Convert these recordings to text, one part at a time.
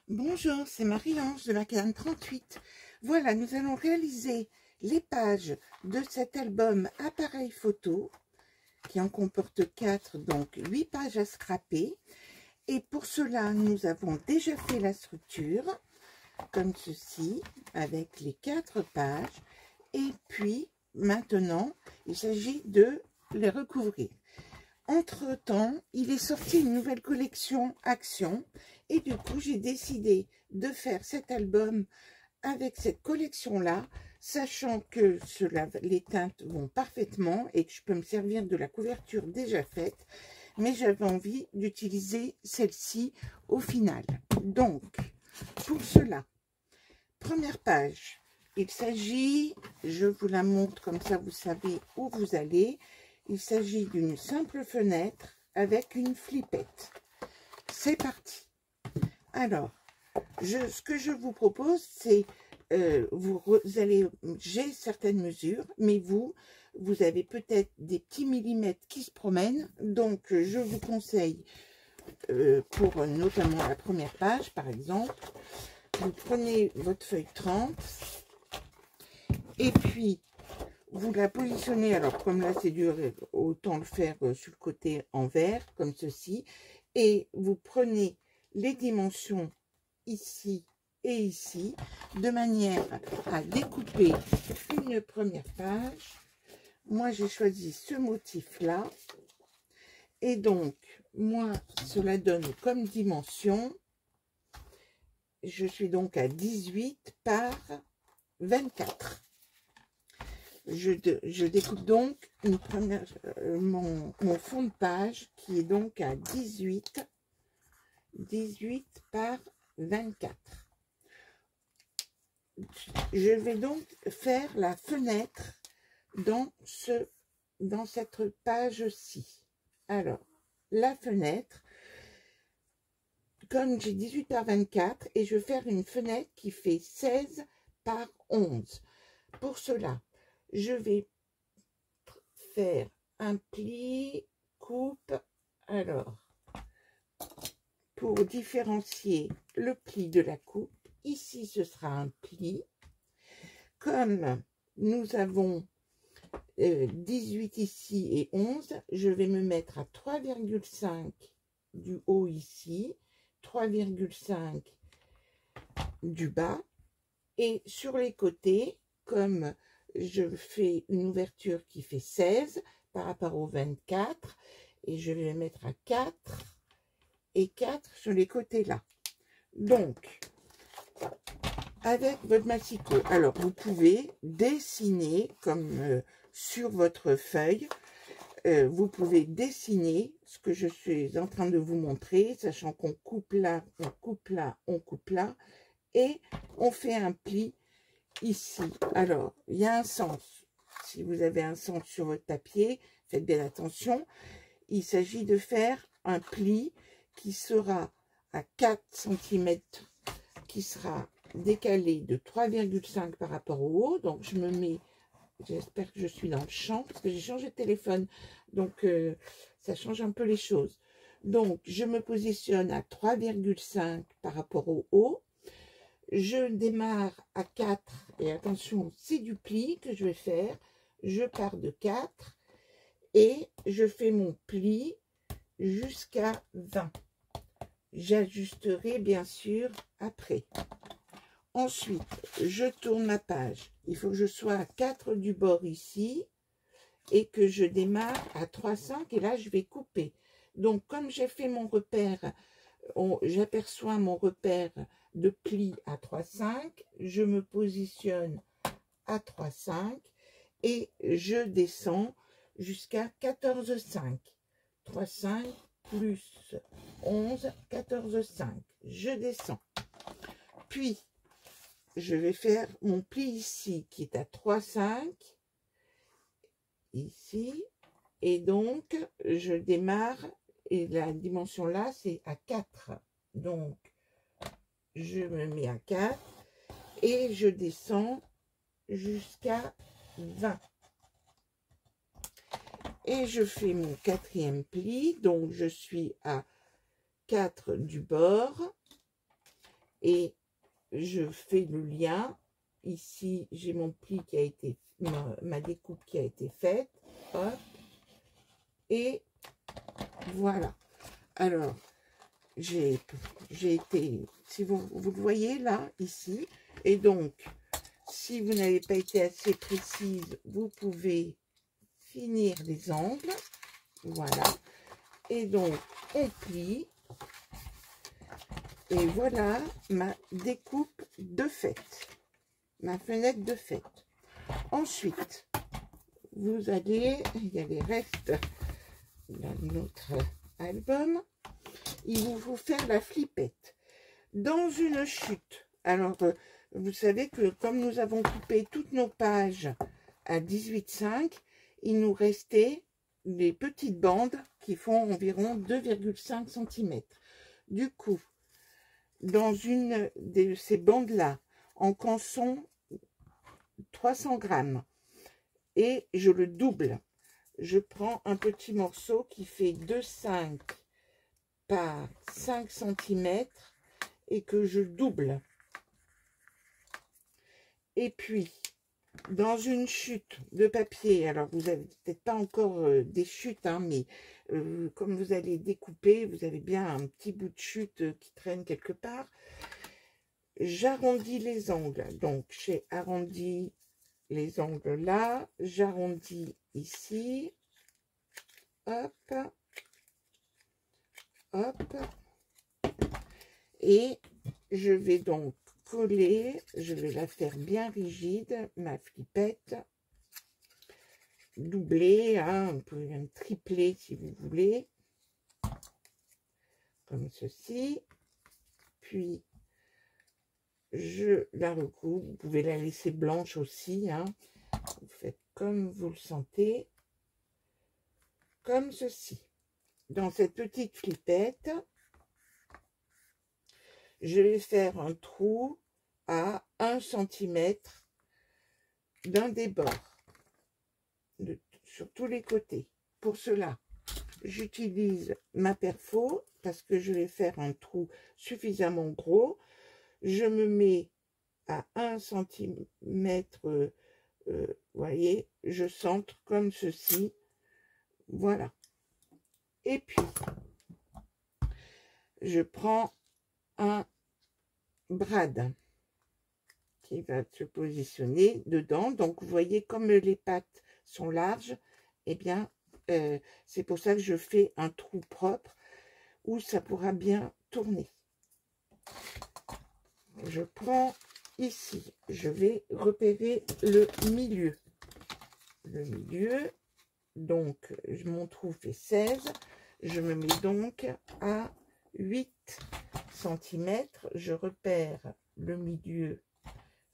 Bonjour, c'est Marie-Ange de la Canne 38. Voilà, nous allons réaliser les pages de cet album appareil photo qui en comporte 4, donc 8 pages à scraper. Et pour cela, nous avons déjà fait la structure comme ceci avec les 4 pages. Et puis maintenant, il s'agit de les recouvrir. Entre-temps, il est sorti une nouvelle collection Action et du coup, j'ai décidé de faire cet album avec cette collection-là, sachant que les teintes vont parfaitement et que je peux me servir de la couverture déjà faite, mais j'avais envie d'utiliser celle-ci au final. Donc, pour cela, première page, il s'agit, je vous la montre comme ça vous savez où vous allez, il s'agit d'une simple fenêtre avec une flippette. C'est parti. Alors, ce que je vous propose, c'est, j'ai certaines mesures, mais vous avez peut-être des petits millimètres qui se promènent. Donc, je vous conseille, pour notamment la première page, par exemple, vous prenez votre feuille 30 et puis vous la positionnez, alors comme là c'est dur, autant le faire sur le côté en vert, comme ceci, et vous prenez les dimensions ici et ici, de manière à découper une première page. Moi j'ai choisi ce motif-là, et donc, moi, cela donne comme dimension, je suis donc à 18 par 24. Je découpe donc une première, mon fond de page qui est donc à 18 par 24. Je vais donc faire la fenêtre dans cette page-ci. Alors, la fenêtre, comme j'ai 18 par 24, et je vais faire une fenêtre qui fait 16 par 11. Pour cela, je vais faire un pli, coupe. Alors, pour différencier le pli de la coupe, ici ce sera un pli. Comme nous avons 18 ici et 11, je vais me mettre à 3,5 du haut ici, 3,5 du bas, et sur les côtés, comme je fais une ouverture qui fait 16 par rapport au 24, et je vais mettre à 4 et 4 sur les côtés là. Donc, avec votre massicot, alors vous pouvez dessiner comme sur votre feuille, vous pouvez dessiner ce que je suis en train de vous montrer, sachant qu'on coupe là, on coupe là, on coupe là, et on fait un pli ici. Alors, il y a un sens. Si vous avez un sens sur votre papier, faites bien attention. Il s'agit de faire un pli qui sera à 4 cm, qui sera décalé de 3,5 par rapport au haut. Donc, je me mets, j'espère que je suis dans le champ, parce que j'ai changé de téléphone. Donc, ça change un peu les choses. Donc, je me positionne à 3,5 par rapport au haut. Je démarre à 4, et attention, c'est du pli que je vais faire. Je pars de 4 et je fais mon pli jusqu'à 20. J'ajusterai bien sûr après. Ensuite, je tourne ma page. Il faut que je sois à 4 du bord ici et que je démarre à 3,5 et là je vais couper. Donc comme j'ai fait mon repère, j'aperçois mon repère de pli à 3,5, je me positionne à 3,5 et je descends jusqu'à 14,5. 3,5 plus 11, 14,5. Je descends. Puis, je vais faire mon pli ici qui est à 3,5, ici, et donc je démarre, et la dimension là, c'est à 4. Donc, je me mets à 4 et je descends jusqu'à 20. Et je fais mon 4e pli, donc je suis à 4 du bord et je fais le lien. Ici, j'ai mon pli qui a été, ma découpe qui a été faite. Hop. Et voilà. Alors, j'ai été, si vous le voyez là, ici. Et donc, si vous n'avez pas été assez précise, vous pouvez finir les angles. Voilà. Et donc, on plie. Et voilà ma découpe de fête. Ma fenêtre de fête. Ensuite, vous allez, il y a les restes dans notre album, il vous faut faire la flippette. Dans une chute, alors vous savez que comme nous avons coupé toutes nos pages à 18,5, il nous restait des petites bandes qui font environ 2,5 cm. Du coup, dans une de ces bandes-là, en canson 300 grammes, et je le double. Je prends un petit morceau qui fait 2,5 par 5 cm et que je double. Et puis, dans une chute de papier, alors vous n'avez peut-être pas encore des chutes, hein, mais comme vous allez découper, vous avez bien un petit bout de chute qui traîne quelque part. J'arrondis les angles. Donc, j'ai arrondi les angles là, j'arrondis ici. Hop, hop, et je vais donc coller, je vais la faire bien rigide, ma flippette, doubler, hein, on peut même tripler si vous voulez, comme ceci, puis je la recoupe, vous pouvez la laisser blanche aussi, hein, vous faites comme vous le sentez, comme ceci. Dans cette petite flippette, je vais faire un trou à 1 cm d'un des bords, sur tous les côtés. Pour cela, j'utilise ma perfo parce que je vais faire un trou suffisamment gros. Je me mets à 1 cm, vous voyez, je centre comme ceci. Voilà. Et puis, je prends un brad qui va se positionner dedans. Donc, vous voyez, comme les pattes sont larges, eh bien, c'est pour ça que je fais un trou propre où ça pourra bien tourner. Je prends ici, je vais repérer le milieu. Le milieu, donc, mon trou fait 16. Je me mets donc à 8 cm. Je repère le milieu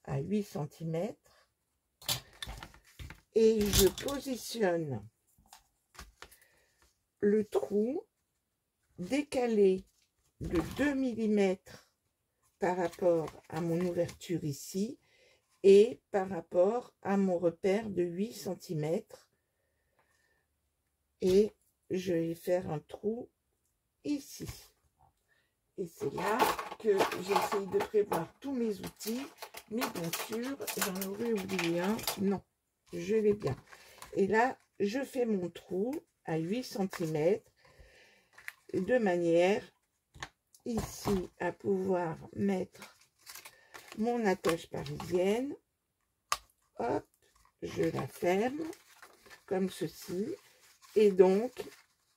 à 8 cm. Et je positionne le trou décalé de 2 mm par rapport à mon ouverture ici et par rapport à mon repère de 8 cm. Et je vais faire un trou ici. Et c'est là que j'essaye de prévoir tous mes outils. Mais bien sûr, j'en aurais oublié un. Non, je l'ai bien. Et là, je fais mon trou à 8 cm de manière ici à pouvoir mettre mon attache parisienne. Hop, je la ferme comme ceci. Et donc,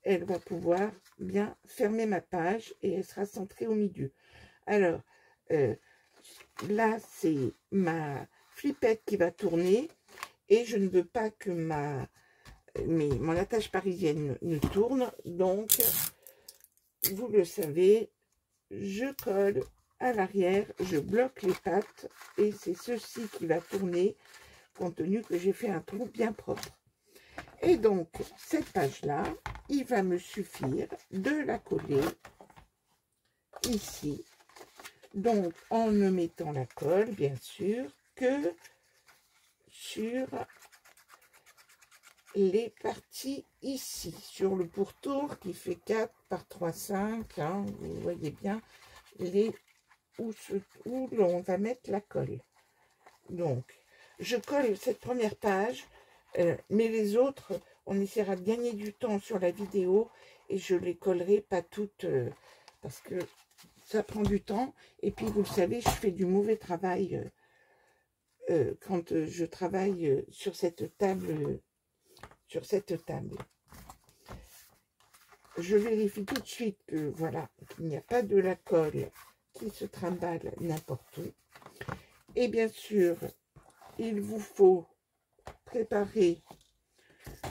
elle va pouvoir bien fermer ma page et elle sera centrée au milieu. Alors, là, c'est ma flippette qui va tourner et je ne veux pas que mon attache parisienne ne tourne. Donc, vous le savez, je colle à l'arrière, je bloque les pattes et c'est ceci qui va tourner compte tenu que j'ai fait un trou bien propre. Et donc, cette page-là, il va me suffire de la coller ici. Donc, en ne mettant la colle, bien sûr, que sur les parties ici, sur le pourtour qui fait 4 par 3,5, hein, vous voyez bien les où l'on va mettre la colle. Donc, je colle cette première page, mais les autres, on essaiera de gagner du temps sur la vidéo et je les collerai pas toutes parce que ça prend du temps. Et puis, vous le savez, je fais du mauvais travail quand je travaille sur cette table. Je vérifie tout de suite que voilà, qu'il n'y a pas de la colle qui se trimballe n'importe où. Et bien sûr, il vous faut préparer.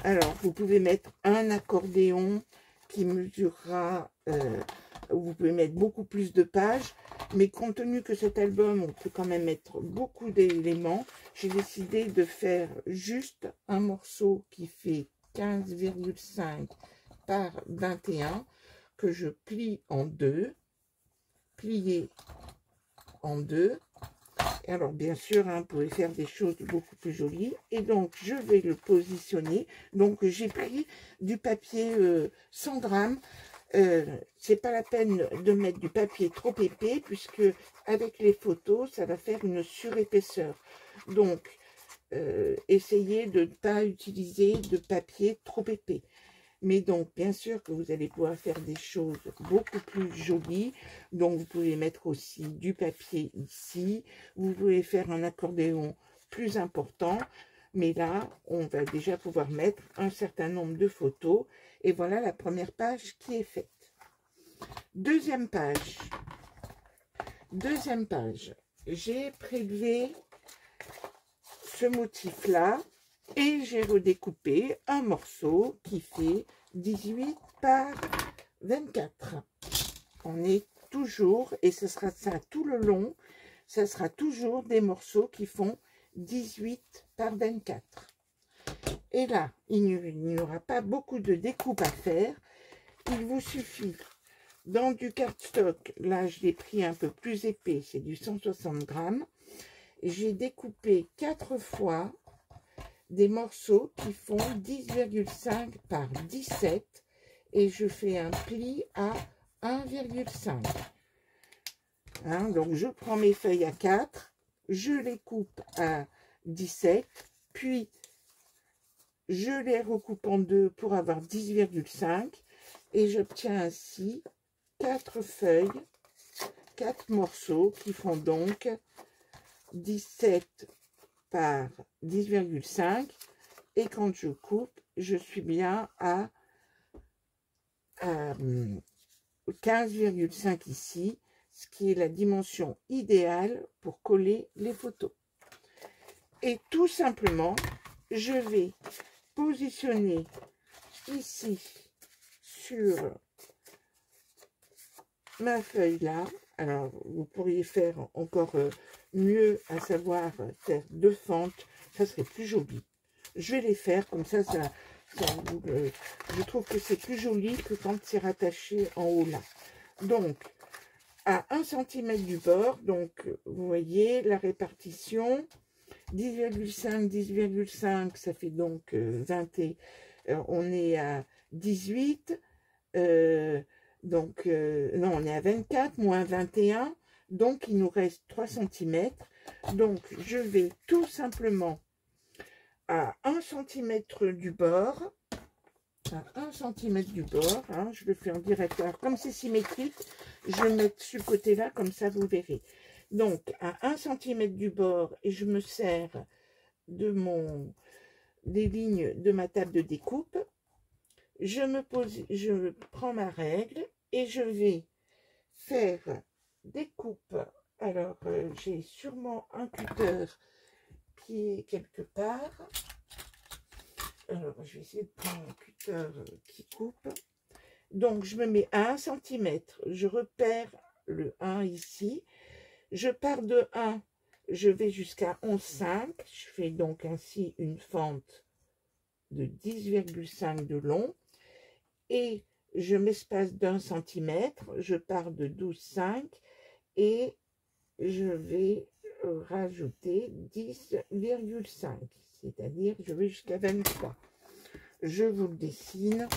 Alors, vous pouvez mettre un accordéon qui mesurera, vous pouvez mettre beaucoup plus de pages, mais compte tenu que cet album, on peut quand même mettre beaucoup d'éléments, j'ai décidé de faire juste un morceau qui fait 15,5 par 21, que je plie en deux, plié en deux. Et alors, bien sûr, vous pouvez faire des choses beaucoup plus jolies. Et donc, je vais le positionner. Donc, j'ai pris du papier 100 grammes. C'est pas la peine de mettre du papier trop épais, puisque avec les photos, ça va faire une surépaisseur. Donc, essayez de ne pas utiliser de papier trop épais. Mais donc, bien sûr que vous allez pouvoir faire des choses beaucoup plus jolies. Donc, vous pouvez mettre aussi du papier ici. Vous pouvez faire un accordéon plus important. Mais là, on va déjà pouvoir mettre un certain nombre de photos. Et voilà la première page qui est faite. Deuxième page. Deuxième page. J'ai prélevé ce motif-là. Et j'ai redécoupé un morceau qui fait 18 par 24. On est toujours, et ce sera ça tout le long, ça sera toujours des morceaux qui font 18 par 24. Et là, il n'y aura pas beaucoup de découpe à faire. Il vous suffit, dans du cardstock, là je l'ai pris un peu plus épais, c'est du 160 grammes. J'ai découpé 4 fois des morceaux qui font 10,5 par 17 et je fais un pli à 1,5. Donc je prends mes feuilles à 4, je les coupe à 17, puis je les recoupe en deux pour avoir 10,5 et j'obtiens ainsi 4 feuilles, 4 morceaux qui font donc 17 par 10,5 et quand je coupe, je suis bien à 15,5 ici, ce qui est la dimension idéale pour coller les photos. Et tout simplement, je vais positionner ici sur ma feuille là. Alors, vous pourriez faire encore mieux, à savoir faire 2 fentes, ça serait plus joli. Je vais les faire comme ça, je trouve que c'est plus joli que quand c'est rattaché en haut là. Donc, à 1 cm du bord, donc vous voyez la répartition, 10,5, 10,5, ça fait donc 20 et on est à 18, donc, non, on est à 24, moins 21. Donc, il nous reste 3 cm. Donc, je vais tout simplement à 1 cm du bord. À 1 cm du bord. Je le fais en direct. Alors, comme c'est symétrique, je vais mettre ce côté-là, comme ça, vous verrez. Donc, à 1 cm du bord, et je me sers des lignes de ma table de découpe. Je prends ma règle et je vais faire des coupes. Alors, j'ai sûrement un cutter qui est quelque part. Alors, je vais essayer de prendre un cutter qui coupe. Donc, je me mets à 1 cm. Je repère le 1 ici. Je pars de 1, je vais jusqu'à 11,5. Je fais donc ainsi une fente de 10,5 de long. Et je m'espace d'1 cm, je pars de 12,5 et je vais rajouter 10,5, c'est-à-dire je vais jusqu'à 23. Je vous le dessine.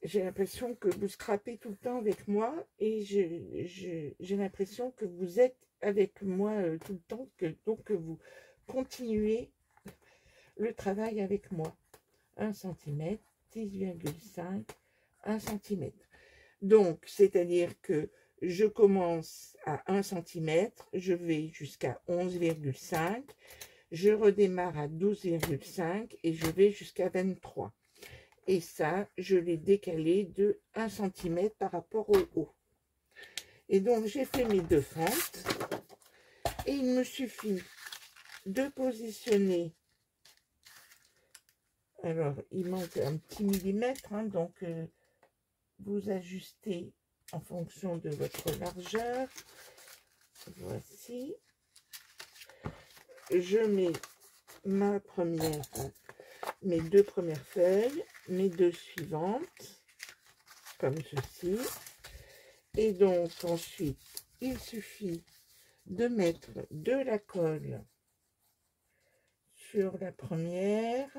j'ai l'impression que vous scrapez tout le temps avec moi et j'ai l'impression que vous êtes avec moi tout le temps, donc que vous continuez le travail avec moi. 1 cm, 10,5, 1 cm. Donc, c'est-à-dire que je commence à 1 cm, je vais jusqu'à 11,5, je redémarre à 12,5 et je vais jusqu'à 23. Et ça, je l'ai décalé de 1 cm par rapport au haut. Et donc, j'ai fait mes deux fentes. Et il me suffit de positionner. Alors, il manque un petit millimètre, hein, donc vous ajustez en fonction de votre largeur. Voici. Je mets mes deux premières feuilles, mes deux suivantes, comme ceci. Et donc, ensuite, il suffit de mettre de la colle sur la première,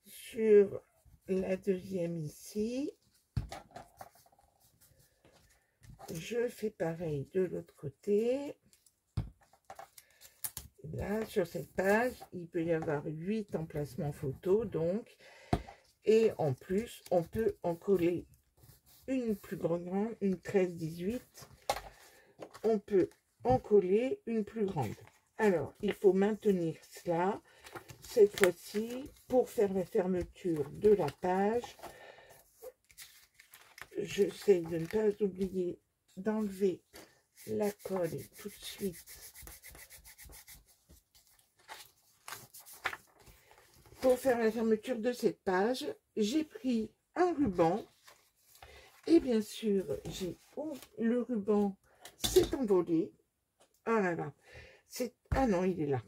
sur la deuxième ici. Je fais pareil de l'autre côté. Là, sur cette page, il peut y avoir 8 emplacements photos, donc. Et en plus, on peut en coller une plus grande, une 13-18. On peut en coller une plus grande. Alors, il faut maintenir cela. Cette fois-ci, pour faire la fermeture de la page, j'essaie de ne pas oublier d'enlever la colle tout de suite. Pour faire la fermeture de cette page, j'ai pris un ruban et bien sûr, le ruban s'est envolé. Ah là là, ah non, il est là.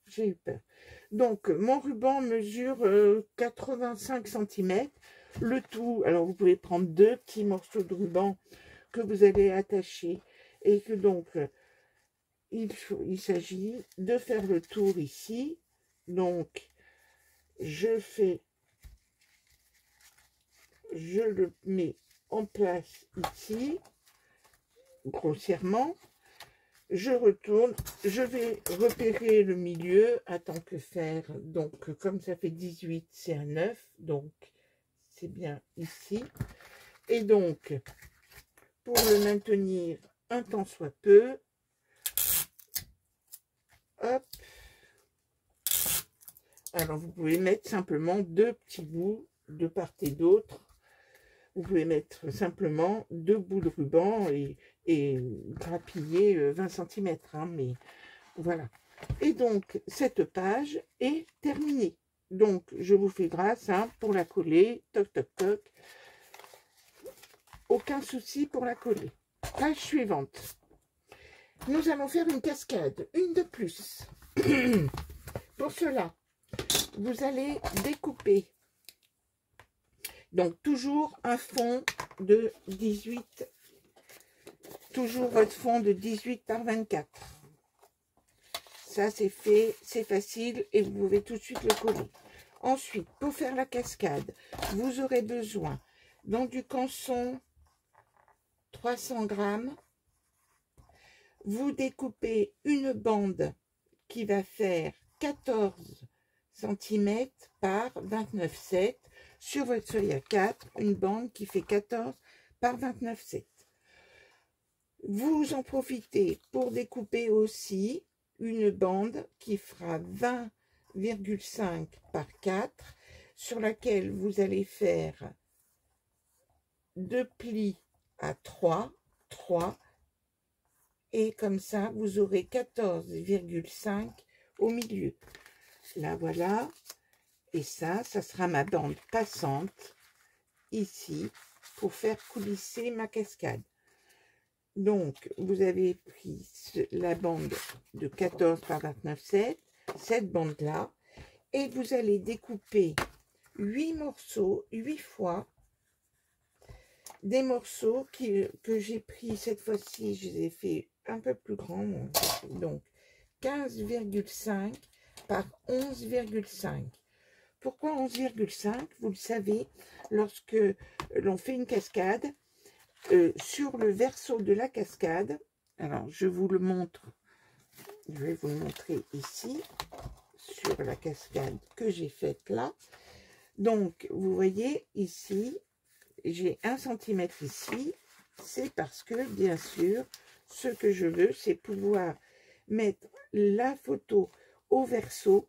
J'ai eu peur. Donc, mon ruban mesure 85 cm. Le tout, alors vous pouvez prendre 2 petits morceaux de ruban que vous allez attacher. Et que donc, il s'agit de faire le tour ici. Donc, je le mets en place ici, grossièrement. Je retourne, je vais repérer le milieu à tant que faire. Donc, comme ça fait 18, c'est un 9. Donc, c'est bien ici. Et donc, pour le maintenir un tant soit peu, hop. Alors, vous pouvez mettre simplement 2 petits bouts de part et d'autre. Vous pouvez mettre simplement 2 bouts de ruban et grappiller 20 cm. Hein, mais voilà. Et donc, cette page est terminée. Donc, je vous fais grâce pour la coller. Toc, toc, toc. Aucun souci pour la coller. Page suivante. Nous allons faire une cascade, une de plus. Pour cela, vous allez découper. Donc, toujours un fond de 18. Toujours votre fond de 18 par 24. Ça, c'est fait, c'est facile et vous pouvez tout de suite le coller. Ensuite, pour faire la cascade, vous aurez besoin dans du canson 300 grammes. Vous découpez une bande qui va faire 14 cm par 29,7 sur votre feuille A4, une bande qui fait 14 par 29,7. Vous en profitez pour découper aussi une bande qui fera 20,5 par 4, sur laquelle vous allez faire 2 plis à 3, et comme ça, vous aurez 14,5 au milieu. Là, voilà. Et ça sera ma bande passante, ici, pour faire coulisser ma cascade. Donc, vous avez pris la bande de 14 par 29,7, cette bande-là, et vous allez découper 8 morceaux, 8 fois, des morceaux que j'ai pris cette fois-ci, je les ai fait un peu plus grands, donc 15,5 par 11,5. Pourquoi 11,5? Vous le savez, lorsque l'on fait une cascade, sur le verso de la cascade, alors je vous le montre, je vais vous le montrer ici, sur la cascade que j'ai faite là. Donc, vous voyez ici, j'ai 1 cm ici, c'est parce que, bien sûr, ce que je veux, c'est pouvoir mettre la photo au verso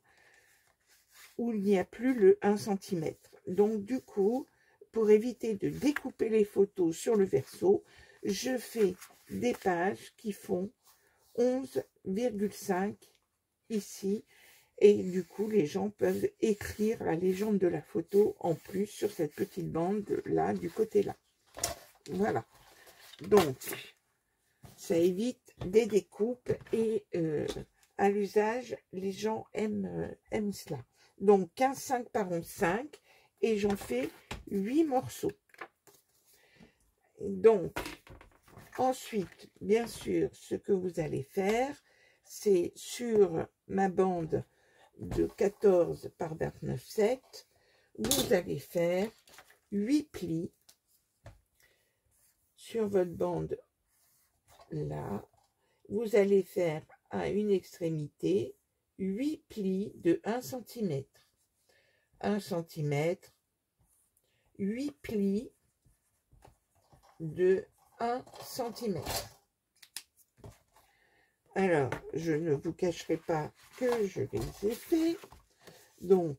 où il n'y a plus le 1 cm. Donc, du coup, pour éviter de découper les photos sur le verso, je fais des pages qui font 11,5 ici. Et du coup, les gens peuvent écrire la légende de la photo en plus sur cette petite bande là, du côté là. Voilà. Donc, ça évite des découpes et à l'usage, les gens aiment cela. Donc, 15,5 par 11,5 et j'en fais 8 morceaux. Donc, ensuite, bien sûr, ce que vous allez faire, c'est sur ma bande de 14 par 29,7, vous allez faire 8 plis sur votre bande là. Vous allez faire à une extrémité 8 plis de 1 cm. 1 cm, 8 plis de 1 cm. Alors, je ne vous cacherai pas que je les ai faits. Donc,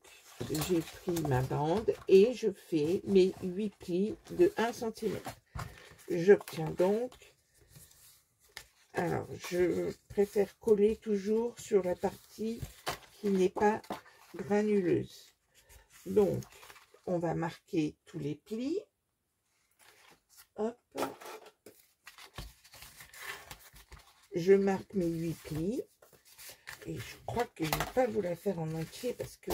j'ai pris ma bande et je fais mes 8 plis de 1 cm. J'obtiens donc, alors je préfère coller toujours sur la partie qui n'est pas granuleuse. Donc, on va marquer tous les plis. Hop. Je marque mes 8 plis. Et je crois que je ne vais pas vous la faire en entier parce que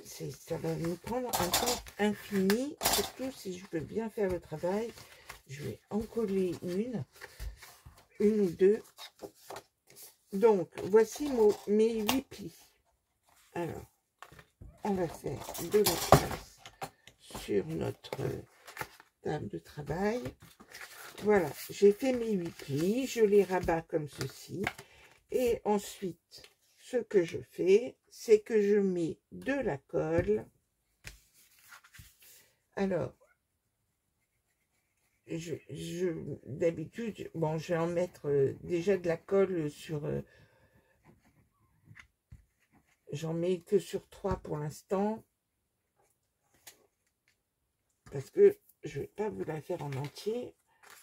ça va nous prendre un temps infini. Surtout si je veux bien faire le travail. Je vais en coller une ou deux. Donc, voici mes 8 plis. Alors, on va faire de la place sur notre table de travail. Voilà, j'ai fait mes 8 plis. Je les rabats comme ceci. Et ensuite, ce que je fais, c'est que je mets de la colle. Alors, d'habitude, bon, je vais en mettre déjà de la colle sur... j'en mets que sur 3 pour l'instant. Parce que je ne vais pas vous la faire en entier,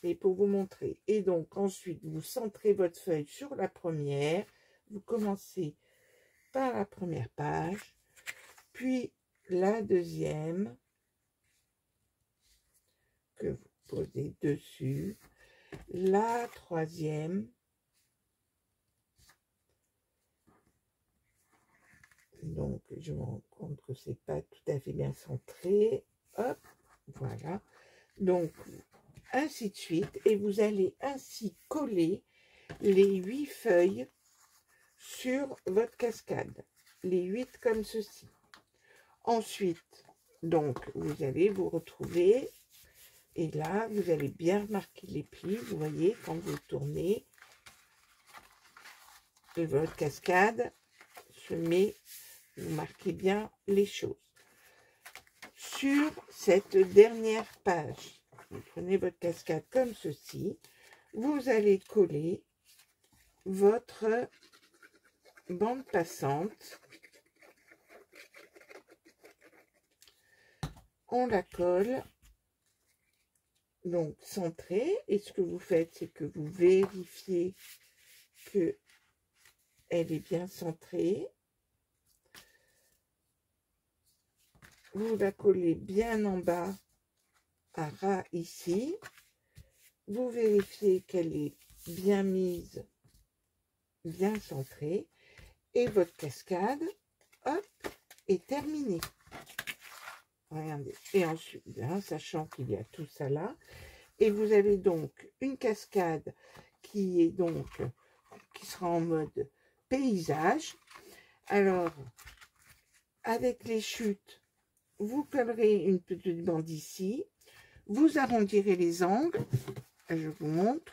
mais pour vous montrer. Et donc, ensuite, vous centrez votre feuille sur la première. Vous commencez par la première page, puis la deuxième, que vous posez dessus, la troisième, donc je me rends compte que c'est pas tout à fait bien centré, hop, voilà, donc ainsi de suite, et vous allez ainsi coller les 8 feuilles sur votre cascade, les 8 comme ceci. Ensuite, donc vous allez vous retrouver. Et là, vous allez bien marquer les plis. Vous voyez, quand vous tournez, de votre cascade se met, vous marquez bien les choses. Sur cette dernière page, vous prenez votre cascade comme ceci. Vous allez coller votre bande passante. On la colle. Donc, centrée, et ce que vous faites, c'est que vous vérifiez que elle est bien centrée. Vous la collez bien en bas, à ras ici. Vous vérifiez qu'elle est bien mise, bien centrée, et votre cascade, hop, est terminée. Regardez. Et ensuite, bien, sachant qu'il y a tout ça là, et vous avez donc une cascade qui sera en mode paysage. Alors, avec les chutes, vous collerez une petite bande ici, vous arrondirez les angles, je vous montre,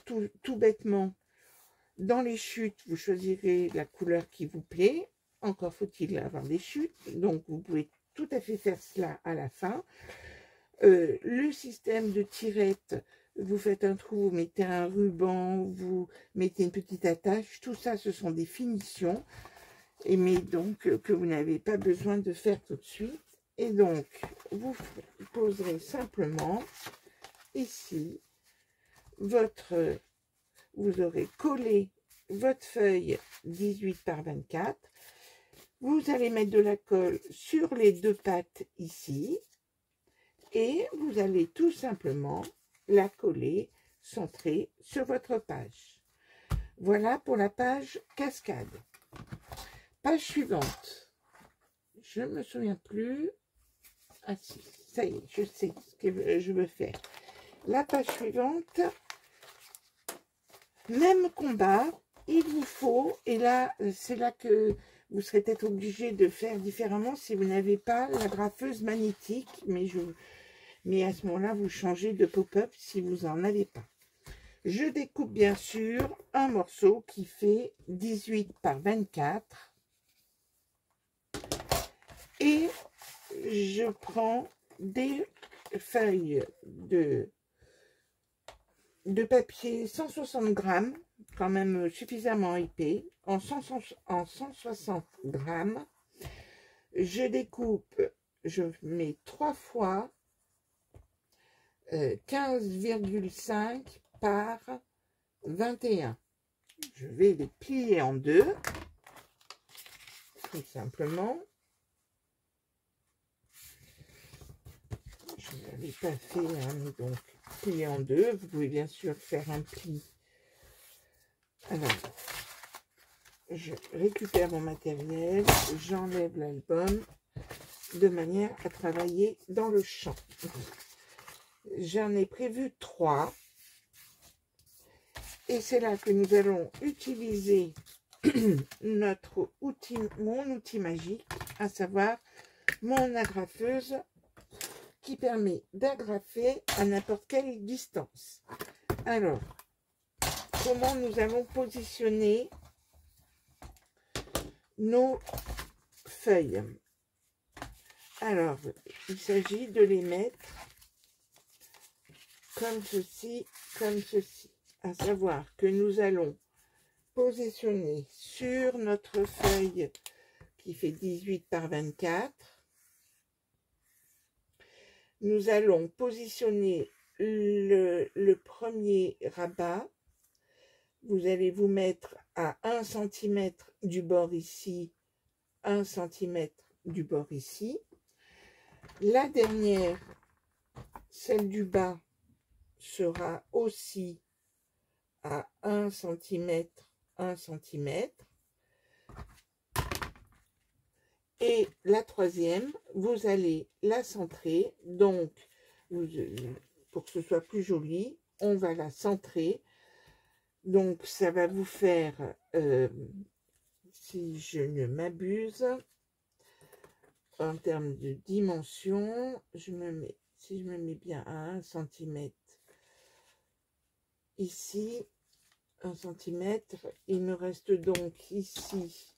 tout bêtement, dans les chutes, vous choisirez la couleur qui vous plaît, encore faut-il avoir des chutes, donc vous pouvez tout à fait faire cela à la fin. Le système de tirette, vous faites un trou, vous mettez un ruban, vous mettez une petite attache, tout ça ce sont des finitions, mais donc que vous n'avez pas besoin de faire tout de suite. Et donc vous poserez simplement ici vous aurez collé votre feuille 18 par 24, vous allez mettre de la colle sur les deux pattes ici, et vous allez tout simplement la coller, centrée sur votre page. Voilà pour la page cascade. Page suivante. Je ne me souviens plus. Ah si, ça y est, je sais ce que je veux faire. La page suivante, même combat, il vous faut, et là, c'est là que vous serez peut-être obligé de faire différemment si vous n'avez pas la graffeuse magnétique, mais à ce moment-là, vous changez de pop-up si vous n'en avez pas. Je découpe bien sûr un morceau qui fait 18 par 24 et je prends des feuilles de papier 160 grammes, quand même suffisamment épais, en 160 grammes. Je découpe, je mets 3 fois 15,5 par 21. Je vais les plier en deux, tout simplement. Je ne l'avais pas fait, hein, mais donc plier en deux. Vous pouvez bien sûr faire un pli. Alors, je récupère mon matériel, j'enlève l'album de manière à travailler dans le champ. J'en ai prévu 3. Et c'est là que nous allons utiliser notre outil, mon outil magique, à savoir mon agrafeuse qui permet d'agrafer à n'importe quelle distance. Alors, comment nous allons positionner nos feuilles? Alors, il s'agit de les mettre comme ceci, comme ceci. À savoir que nous allons positionner sur notre feuille qui fait 18 par 24. Nous allons positionner le premier rabat. Vous allez vous mettre à 1 cm du bord ici, 1 cm du bord ici. La dernière, celle du bas, sera aussi à 1 cm, 1 cm. Et la troisième, vous allez la centrer. Donc, pour que ce soit plus joli, on va la centrer. Donc, ça va vous faire, si je ne m'abuse, en termes de dimension, si je me mets bien à 1 cm ici, 1 cm, il me reste donc ici,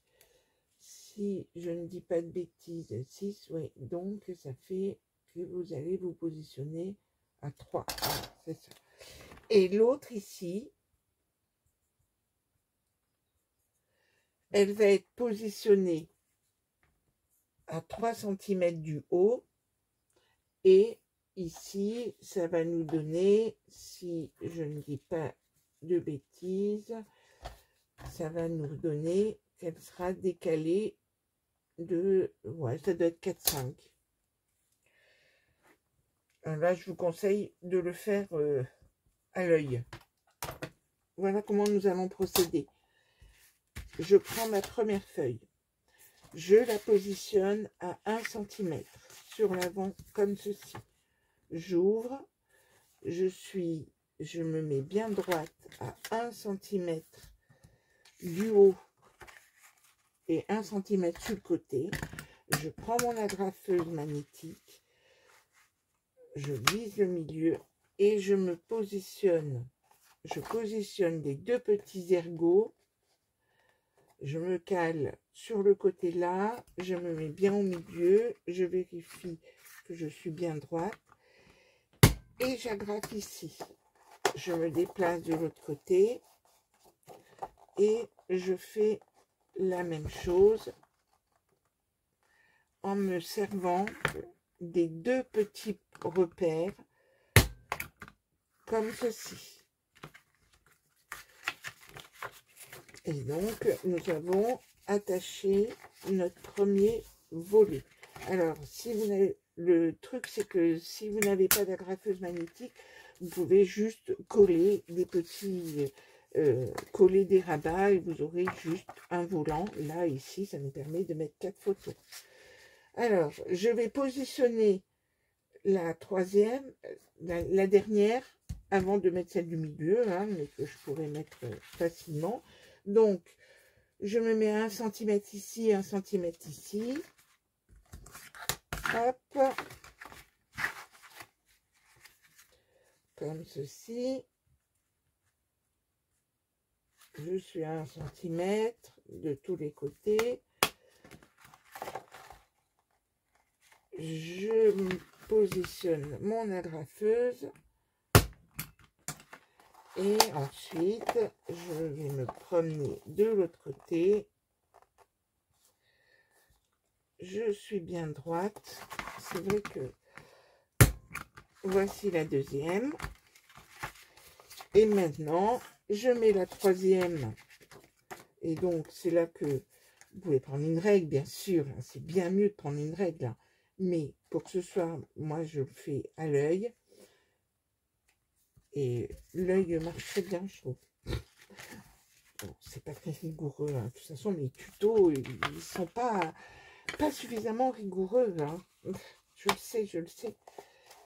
si je ne dis pas de bêtises, 6, oui, donc ça fait que vous allez vous positionner à 3, voilà, c'est ça. Et l'autre ici, elle va être positionnée à 3 cm du haut, et ici, ça va nous donner, si je ne dis pas de bêtises, ça va nous donner qu'elle sera décalée de, ouais, ça doit être 4-5. Là, je vous conseille de le faire à l'œil. Voilà comment nous allons procéder. Je prends ma première feuille. Je la positionne à 1 cm sur l'avant, comme ceci. J'ouvre. Je me mets bien droite à 1 cm du haut et 1 cm sur le côté. Je prends mon agrafeuse magnétique, je vise le milieu et je me positionne. Je positionne les 2 petits ergots. Je me cale sur le côté là, je me mets bien au milieu, je vérifie que je suis bien droite et j'agrafe ici. Je me déplace de l'autre côté et je fais la même chose en me servant des 2 petits repères comme ceci. Et donc, nous avons attaché notre premier volet. Alors, si vous n'avez, le truc, c'est que si vous n'avez pas d'agrafeuse magnétique, vous pouvez juste coller des petits, coller des rabats et vous aurez juste un volant. Là, ici, ça nous permet de mettre 4 photos. Alors, je vais positionner la troisième, la dernière, avant de mettre celle du milieu, hein, mais que je pourrais mettre facilement. Donc, je me mets 1 cm ici, 1 cm ici. Hop. Comme ceci. Je suis à 1 cm de tous les côtés. Je positionne mon agrafeuse. Et ensuite, je vais me promener de l'autre côté. Je suis bien droite. C'est vrai que voici la deuxième. Et maintenant, je mets la troisième. Et donc, c'est là que vous pouvez prendre une règle, bien sûr. C'est bien mieux de prendre une règle. Hein. Mais pour que ce soit, moi, je le fais à l'œil. Et l'œil marche très bien, je trouve. Bon, c'est pas très rigoureux. Hein. De toute façon, mes tutos, ils sont pas suffisamment rigoureux. Hein. Je le sais, je le sais.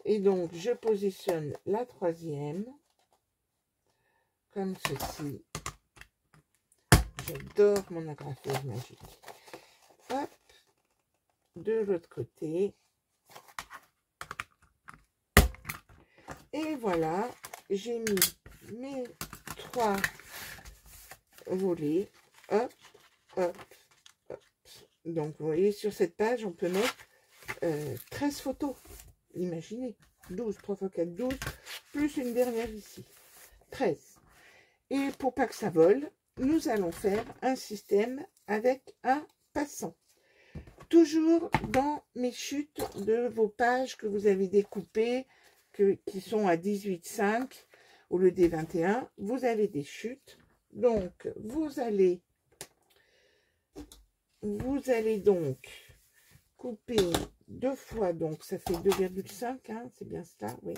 Et donc, je positionne la troisième. Comme ceci. J'adore mon agrafeuse magique. Hop. De l'autre côté. Et voilà, j'ai mis mes 3 volets. Hop, hop, hop. Donc, vous voyez, sur cette page, on peut mettre 13 photos. Imaginez, 12, 3 x 4, 12, plus une dernière ici. 13. Et pour pas que ça vole, nous allons faire un système avec un passant. Toujours dans mes chutes de vos pages que vous avez découpées, qui sont à 18,5 au lieu des 21, vous avez des chutes. Donc, vous allez donc couper 2 fois, donc ça fait 2,5, hein, c'est bien cela, oui.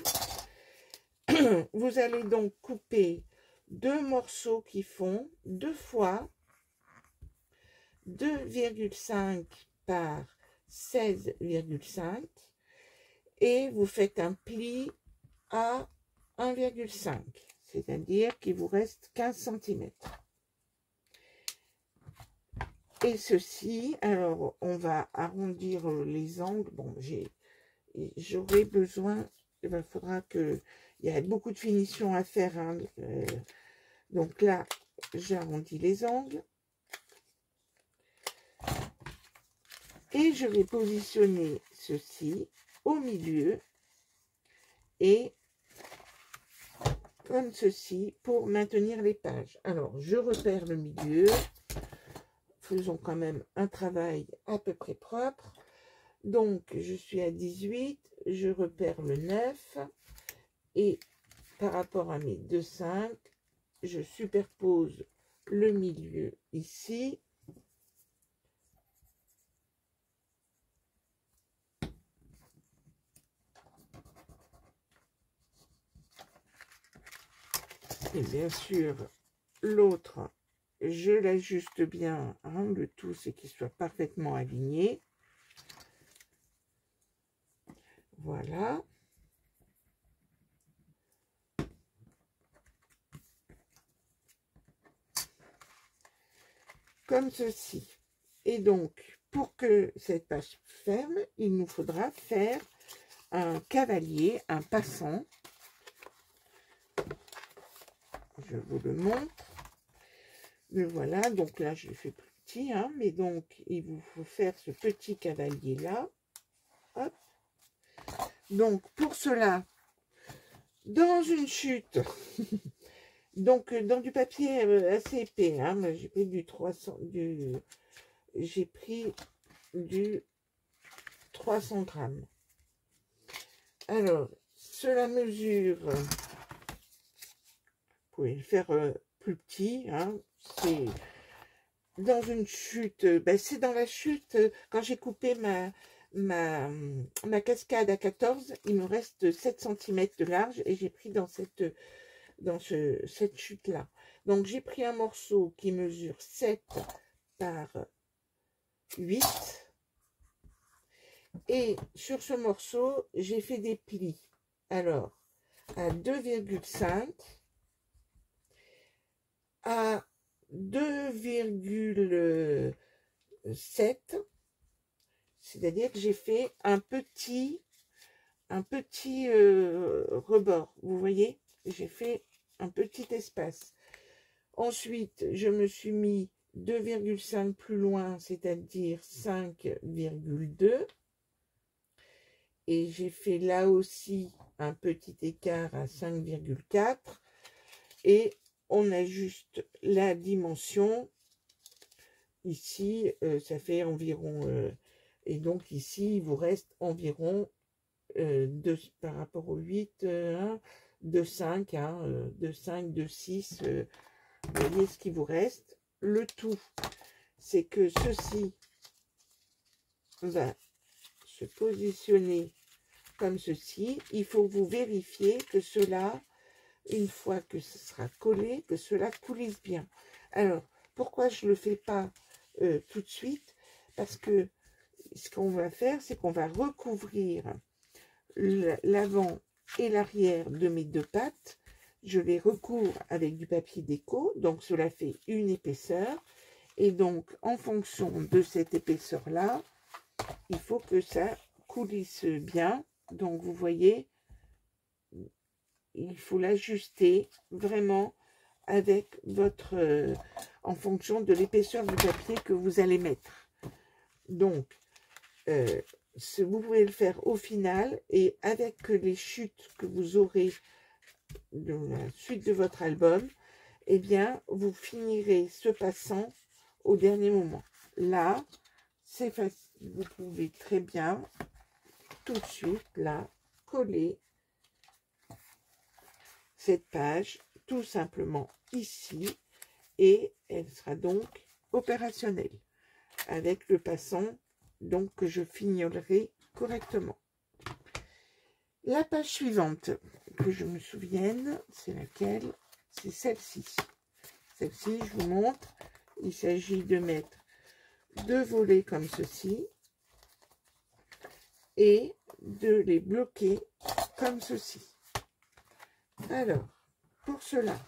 Vous allez donc couper 2 morceaux qui font 2 fois 2,5 par 16,5 et vous faites un pli à 1,5, c'est-à-dire qu'il vous reste 15 cm. Et ceci, alors on va arrondir les angles. Bon, j'aurai besoin, il faudra que, il y a beaucoup de finition à faire. Hein, donc là, j'arrondis les angles. Et je vais positionner ceci au milieu et comme ceci pour maintenir les pages. Alors, je repère le milieu. Faisons quand même un travail à peu près propre. Donc, je suis à 18, je repère le 9 et par rapport à mes 2,5, je superpose le milieu ici. Et bien sûr, l'autre, je l'ajuste bien. Hein, le tout, c'est qu'il soit parfaitement aligné. Voilà. Comme ceci. Et donc, pour que cette page ferme, il nous faudra faire un cavalier, un passant. Je vous le montre. Le voilà, donc là, je le fais plus petit, hein, mais donc, il vous faut faire ce petit cavalier-là. Hop. Donc, pour cela, dans une chute, donc dans du papier assez épais, hein, j'ai pris du 300, j'ai pris du 300 grammes. Alors, cela mesure, vous pouvez le faire plus petit, hein, c'est dans une chute, c'est dans la chute, quand j'ai coupé ma cascade à 14, il me reste 7 cm de large et j'ai pris dans cette chute-là. Donc, j'ai pris un morceau qui mesure 7 par 8. Et sur ce morceau, j'ai fait des plis. Alors, à 2,5, à 2,7, c'est-à-dire que j'ai fait un petit rebord. Vous voyez, j'ai fait un petit espace. Ensuite, je me suis mis 2,5 plus loin, c'est-à-dire 5,2. Et j'ai fait là aussi un petit écart à 5,4. Et on ajuste la dimension. Ici, ça fait environ... et donc ici, il vous reste environ, par rapport au 8, 2,5, 2,5, 2,6. Vous voyez ce qui vous reste. Le tout, c'est que ceci va se positionner comme ceci. Il faut que vous vérifiez que cela, une fois que ce sera collé, que cela coulisse bien. Alors, pourquoi je ne le fais pas tout de suite? Parce que ce qu'on va faire, c'est qu'on va recouvrir l'avant et l'arrière de mes deux pattes. Je les recouvre avec du papier déco, donc cela fait une épaisseur. Et donc, en fonction de cette épaisseur-là, il faut que ça coulisse bien. Donc, vous voyez, il faut l'ajuster vraiment avec votre... en fonction de l'épaisseur du papier que vous allez mettre. Donc, vous pouvez le faire au final et avec les chutes que vous aurez de la suite de votre album, eh bien, vous finirez ce passant au dernier moment. Là, c'est facile. Vous pouvez très bien tout de suite, là, coller cette page tout simplement ici et elle sera donc opérationnelle avec le passant donc que je fignolerai correctement. La page suivante, que je me souvienne, c'est laquelle? C'est celle-ci. Celle-ci, je vous montre. Il s'agit de mettre deux volets comme ceci et de les bloquer comme ceci. Alors, pour cela,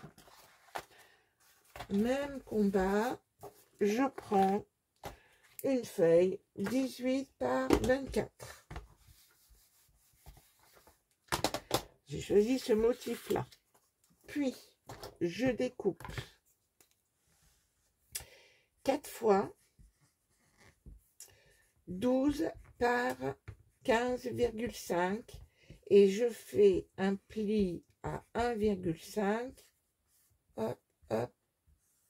même combat, je prends une feuille 18 par 24. J'ai choisi ce motif-là. Puis, je découpe 4 fois 12 par 15,5 et je fais un pli à 1,5, hop, hop,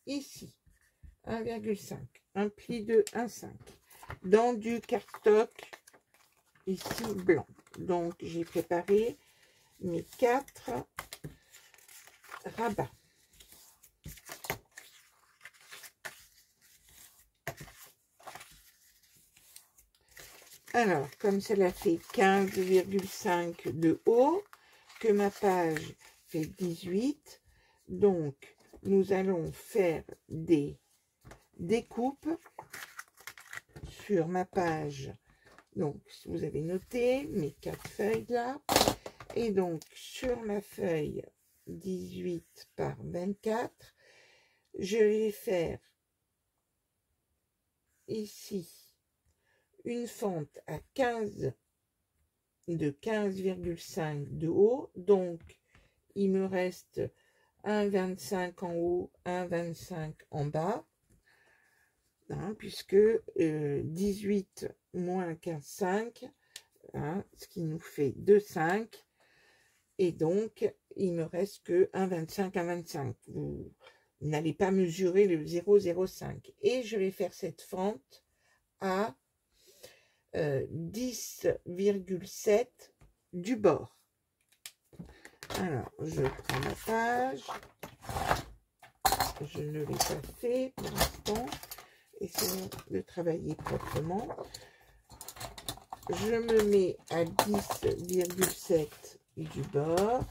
ici, 1,5, un pli de 1,5 dans du cardstock ici blanc. Donc, j'ai préparé mes 4 rabats. Alors, comme cela fait 15,5 de haut, que ma page fait 18, donc nous allons faire des découpes sur ma page. Donc, vous avez noté mes 4 feuilles là. Et donc, sur ma feuille 18 par 24, je vais faire ici une fente à 15 de 15,5 de haut, donc il me reste 1,25 en haut, 1,25 en bas, hein, puisque 18 moins 15,5, hein, ce qui nous fait 2,5, et donc il me reste que 1,25, 1,25. Vous n'allez pas mesurer le 0,05. Et je vais faire cette fente à 10,7 du bord. Alors, je prends ma page. Je ne l'ai pas fait pour l'instant. Essayons de travailler proprement. Je me mets à 10,7 du bord.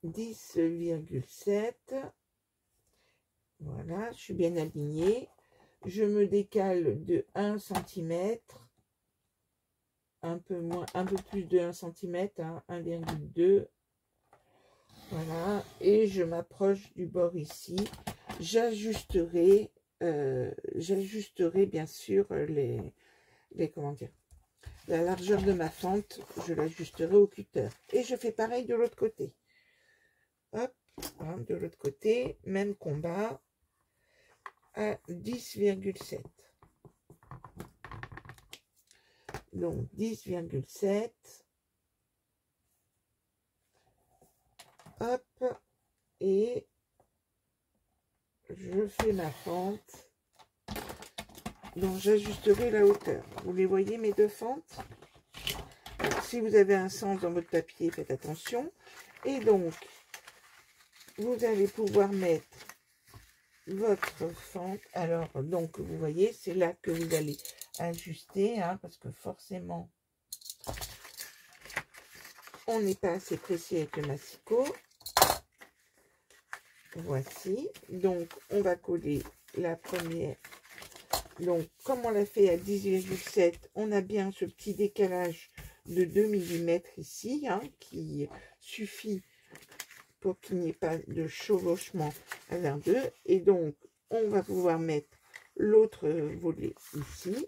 « 10,7 ». Voilà, je suis bien alignée. Je me décale de 1 cm, un peu moins, un peu plus de 1 cm, hein, 1,2. Voilà, et je m'approche du bord ici. J'ajusterai bien sûr comment dire, la largeur de ma fente, je l'ajusterai au cutter. Et je fais pareil de l'autre côté. Hop, hein, de l'autre côté, même combat à 10,7. Donc 10,7. Hop, et je fais ma fente. Donc j'ajusterai la hauteur. Vous les voyez mes deux fentes? Alors, si vous avez un sens dans votre papier, faites attention. Et donc, vous allez pouvoir mettre votre fente. Alors, donc, vous voyez, c'est là que vous allez ajuster, hein, parce que forcément, on n'est pas assez précis avec le massicot. Voici. Donc, on va coller la première. Donc, comme on l'a fait à 10,7, on a bien ce petit décalage de 2 mm ici, hein, qui suffit pour qu'il n'y ait pas de chevauchement à l'un d'eux. Et donc, on va pouvoir mettre l'autre volet ici.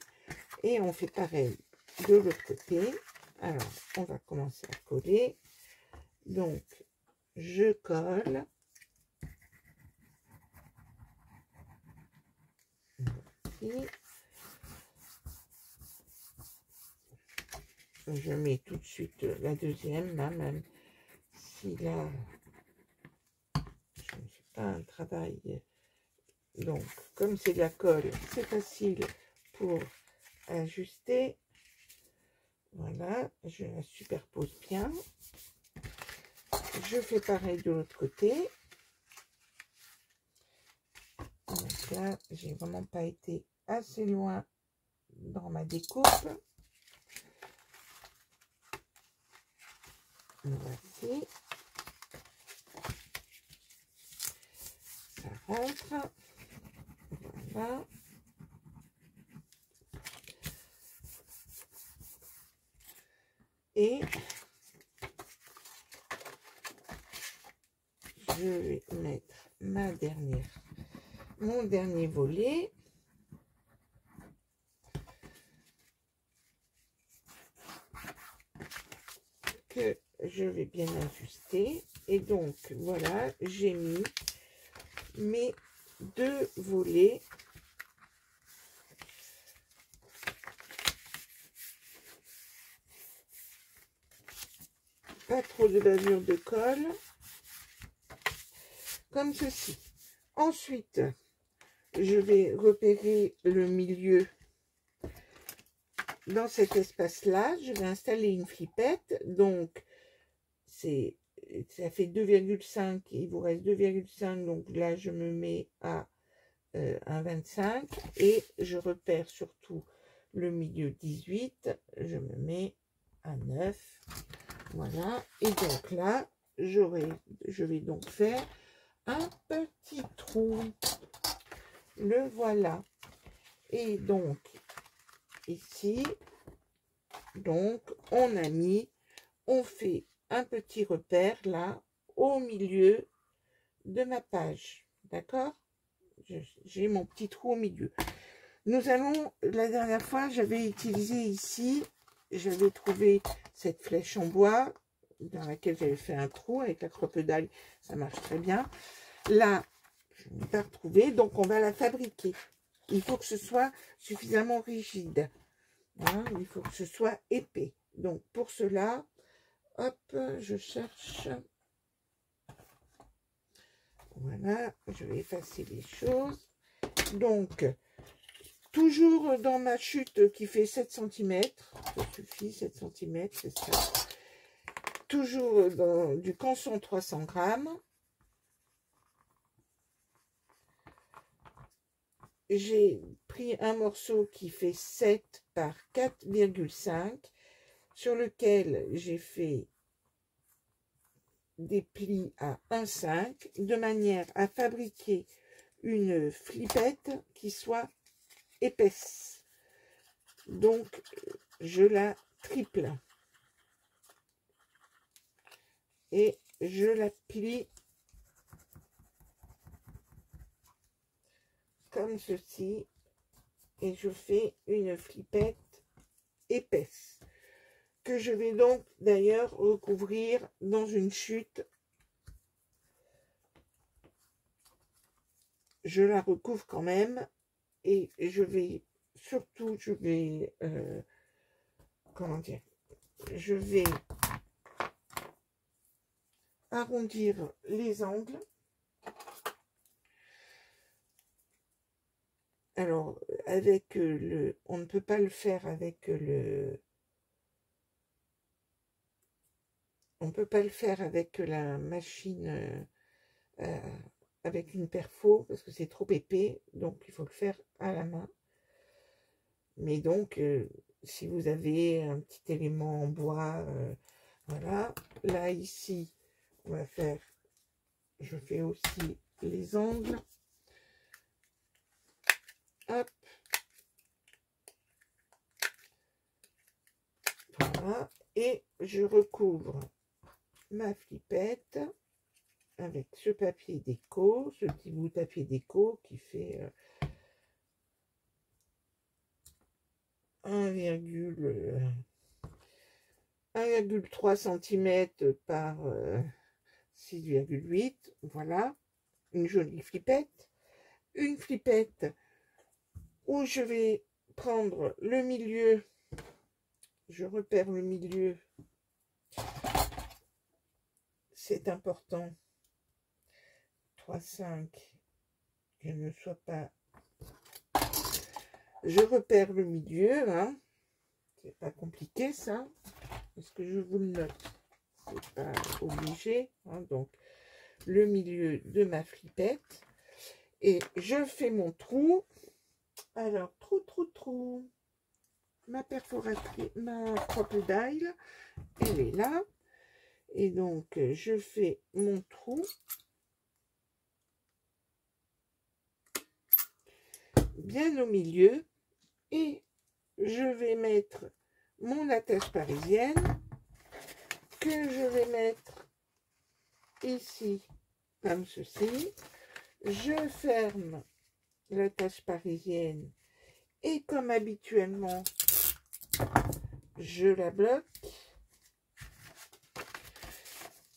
Et on fait pareil de l'autre côté. Alors, on va commencer à coller. Donc, je colle. Ici. Je mets tout de suite la deuxième, là, même si là, je ne fais pas un travail. Donc, comme c'est de la colle, c'est facile pour ajuster. Voilà, je la superpose bien. Je fais pareil de l'autre côté. Donc là, j'ai vraiment pas été assez loin dans ma découpe. Voici. Ça rentre. Voilà. Et je vais mettre mon dernier volet. Que je vais bien ajuster. Et donc, voilà, j'ai mis mes deux volets. Pas trop de bavure de colle. Comme ceci. Ensuite, je vais repérer le milieu dans cet espace-là. Je vais installer une flippette. Donc, ça fait 2,5. Il vous reste 2,5. Donc là, je me mets à 1,25. Et je repère surtout le milieu 18. Je me mets à 9. Voilà. Et donc là, je vais donc faire un petit trou. Le voilà. Et donc, ici, donc, on fait un petit repère là, au milieu de ma page. D'accord? J'ai mon petit trou au milieu. Nous allons, la dernière fois, j'avais utilisé ici, j'avais trouvé cette flèche en bois dans laquelle j'avais fait un trou avec la crope-dalle, ça marche très bien. Là, je ne l'ai pas retrouvée, donc on va la fabriquer. Il faut que ce soit suffisamment rigide. Hein, il faut que ce soit épais. Donc pour cela, hop, je cherche. Voilà, je vais effacer les choses. Donc, toujours dans ma chute qui fait 7 cm, ça suffit, 7 cm, c'est ça. Toujours dans du canson 300 grammes. J'ai pris un morceau qui fait 7 par 4,5, sur lequel j'ai fait des plis à 1,5 de manière à fabriquer une flippette qui soit épaisse. Donc je la triple et je la plie comme ceci et je fais une flippette épaisse que je vais donc d'ailleurs recouvrir dans une chute. Je la recouvre quand même et je vais surtout, comment dire, je vais arrondir les angles. Alors, avec on ne peut pas le faire avec on peut pas le faire avec la machine, avec une perfo, parce que c'est trop épais, donc il faut le faire à la main. Mais donc, si vous avez un petit élément en bois, voilà. Là, ici, on va faire, je fais aussi les angles. Hop. Voilà. Et je recouvre ma flippette avec ce papier déco, ce petit bout de papier déco qui fait 1,3 cm par 6,8. Voilà, une jolie flippette. Une flippette où je vais prendre le milieu, je repère le milieu, c'est important, 3,5, je ne sois pas, je repère le milieu, hein. C'est pas compliqué ça, est-ce que je vous le note, c'est pas obligé, hein. Donc le milieu de ma flippette, et je fais mon trou. Alors trou, ma perforatrice, ma crocodile, elle est là. Et donc, je fais mon trou bien au milieu. Et je vais mettre mon attache parisienne que je vais mettre ici, comme ceci. Je ferme l'attache parisienne et comme habituellement, je la bloque.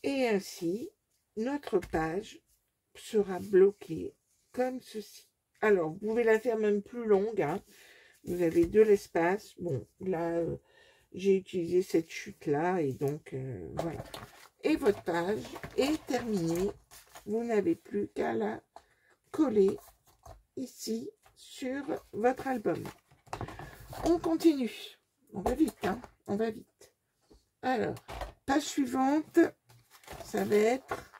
Et ainsi, notre page sera bloquée comme ceci. Alors, vous pouvez la faire même plus longue, hein. Vous avez de l'espace. Bon, là, j'ai utilisé cette chute-là, et donc, voilà. Et votre page est terminée. Vous n'avez plus qu'à la coller ici sur votre album. On continue. On va vite, hein. On va vite. Alors, page suivante. Ça va être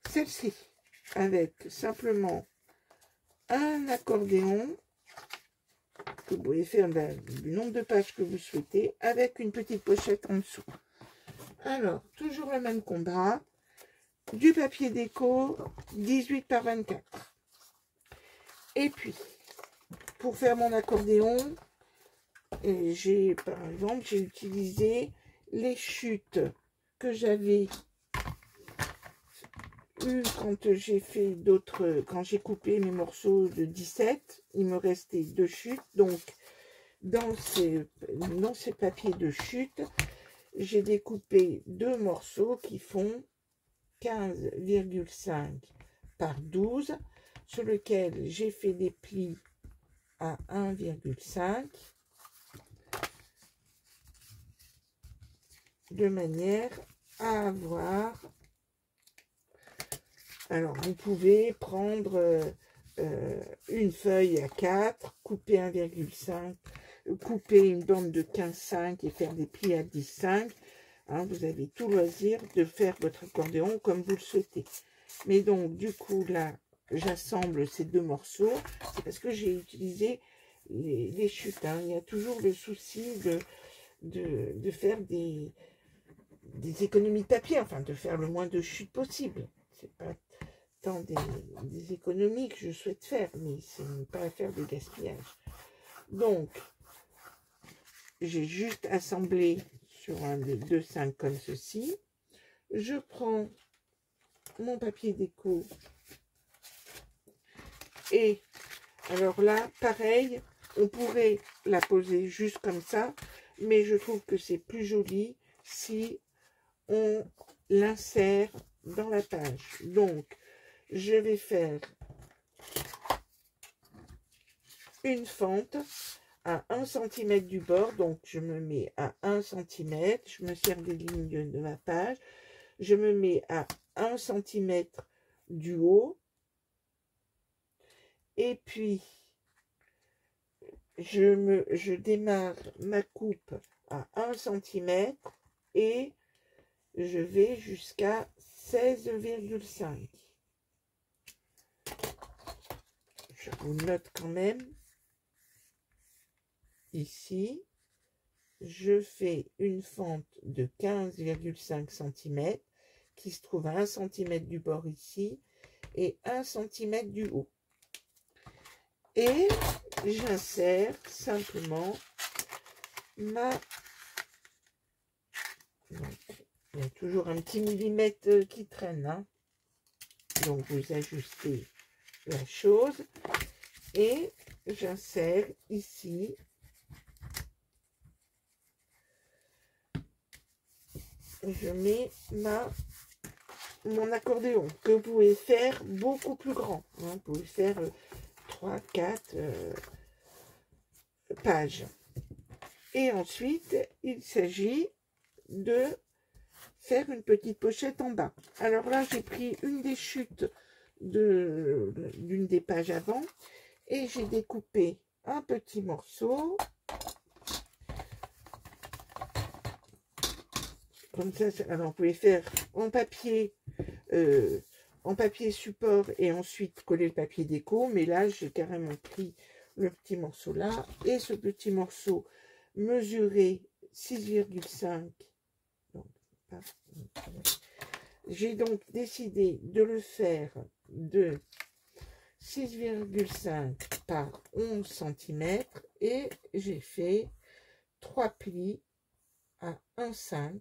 celle-ci, avec simplement un accordéon, que vous pouvez faire du nombre de pages que vous souhaitez, avec une petite pochette en dessous. Alors, toujours le même combat, du papier déco, 18 par 24. Et puis, pour faire mon accordéon, par exemple, j'ai utilisé les chutes que j'avais eu quand j'ai fait d'autres, quand j'ai coupé mes morceaux de 17, il me restait 2 chutes. Donc, dans ces papiers de chute, j'ai découpé 2 morceaux qui font 15,5 par 12, sur lequel j'ai fait des plis à 1,5 de manière à avoir. Alors, vous pouvez prendre une feuille à 4, couper 1,5, couper une bande de 15,5 et faire des plis à 10,5. Hein, vous avez tout loisir de faire votre accordéon comme vous le souhaitez. Mais donc, du coup, là, j'assemble ces 2 morceaux. C'est parce que j'ai utilisé les chutes. Hein. Il y a toujours le souci de faire des économies de papier, enfin, de faire le moins de chutes possible. C'est pas tant des économies que je souhaite faire, mais c'est ne pas faire de gaspillage. Donc, j'ai juste assemblé sur un des 2,5 comme ceci. Je prends mon papier déco et alors là, pareil, on pourrait la poser juste comme ça, mais je trouve que c'est plus joli si on l'insère dans la page. Donc, je vais faire une fente à 1 cm du bord, donc je me mets à 1 cm, je me sers des lignes de ma page, je me mets à 1 cm du haut, et puis je démarre ma coupe à 1 cm et je vais jusqu'à 16,5. Je vous note quand même. Ici, je fais une fente de 15,5 cm qui se trouve à 1 cm du bord ici et 1 cm du haut. Et j'insère simplement ma... Donc, il y a toujours un petit millimètre qui traîne. Hein. Donc, vous ajustez la chose. Et j'insère ici je mets mon accordéon que vous pouvez faire beaucoup plus grand. Hein. Vous pouvez faire 3, 4 pages. Et ensuite, il s'agit de faire une petite pochette en bas. Alors là, j'ai pris une des chutes d'une des pages avant et j'ai découpé un petit morceau. Comme ça, alors vous pouvez faire en papier support et ensuite coller le papier déco. Mais là, j'ai carrément pris le petit morceau là et ce petit morceau mesuré 6,5. J'ai donc décidé de le faire de 6,5 par 11 cm et j'ai fait 3 plis à 1,5.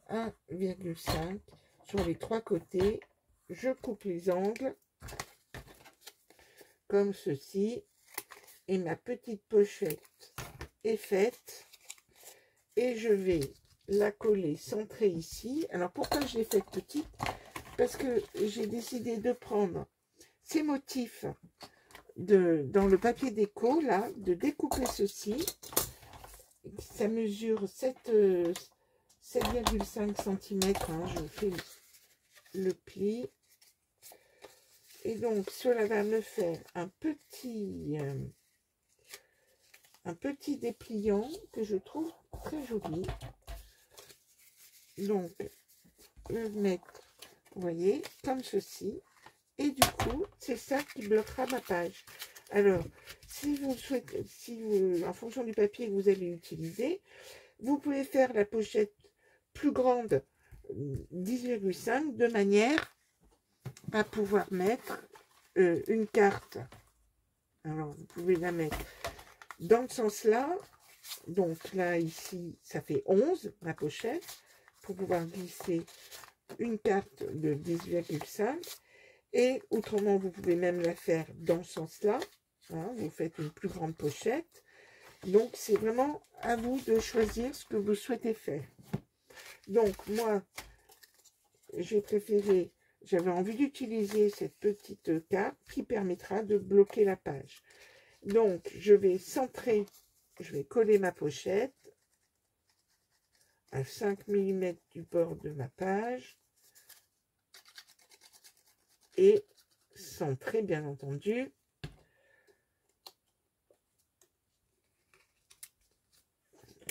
1,5 sur les 3 côtés. Je coupe les angles comme ceci et ma petite pochette est faite et je vais la coller centrée ici. Alors pourquoi je l'ai faite petite? Parce que j'ai décidé de prendre ces motifs dans le papier déco là, de découper ceci. Ça mesure 7,5 cm, hein, je fais le pli. Et donc, cela va me faire un petit dépliant que je trouve très joli. Donc, le mettre, vous voyez, comme ceci. Et du coup, c'est ça qui bloquera ma page. Alors, si vous souhaitez, en fonction du papier que vous allez utiliser, vous pouvez faire la pochette plus grande 10,5 de manière à pouvoir mettre une carte. Alors vous pouvez la mettre dans le sens là, donc là ici ça fait 11 la pochette pour pouvoir glisser une carte de 10,5 et autrement, vous pouvez même la faire dans ce sens-là. Hein, vous faites une plus grande pochette. Donc, c'est vraiment à vous de choisir ce que vous souhaitez faire. Donc, moi, j'ai préféré, j'avais envie d'utiliser cette petite carte qui permettra de bloquer la page. Donc, je vais centrer, je vais coller ma pochette à 5 mm du bord de ma page et centrer, bien entendu.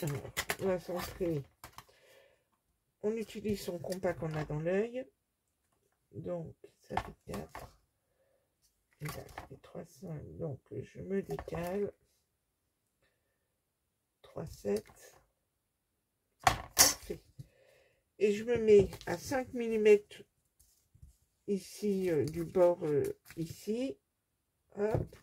Alors, on va centrer. On utilise son compas qu'on a dans l'œil. Donc, ça fait 4. Et là, ça fait 3, 5. Donc, je me décale. 3, 7. Parfait. Et je me mets à 5 mm ici, du bord ici. Hop.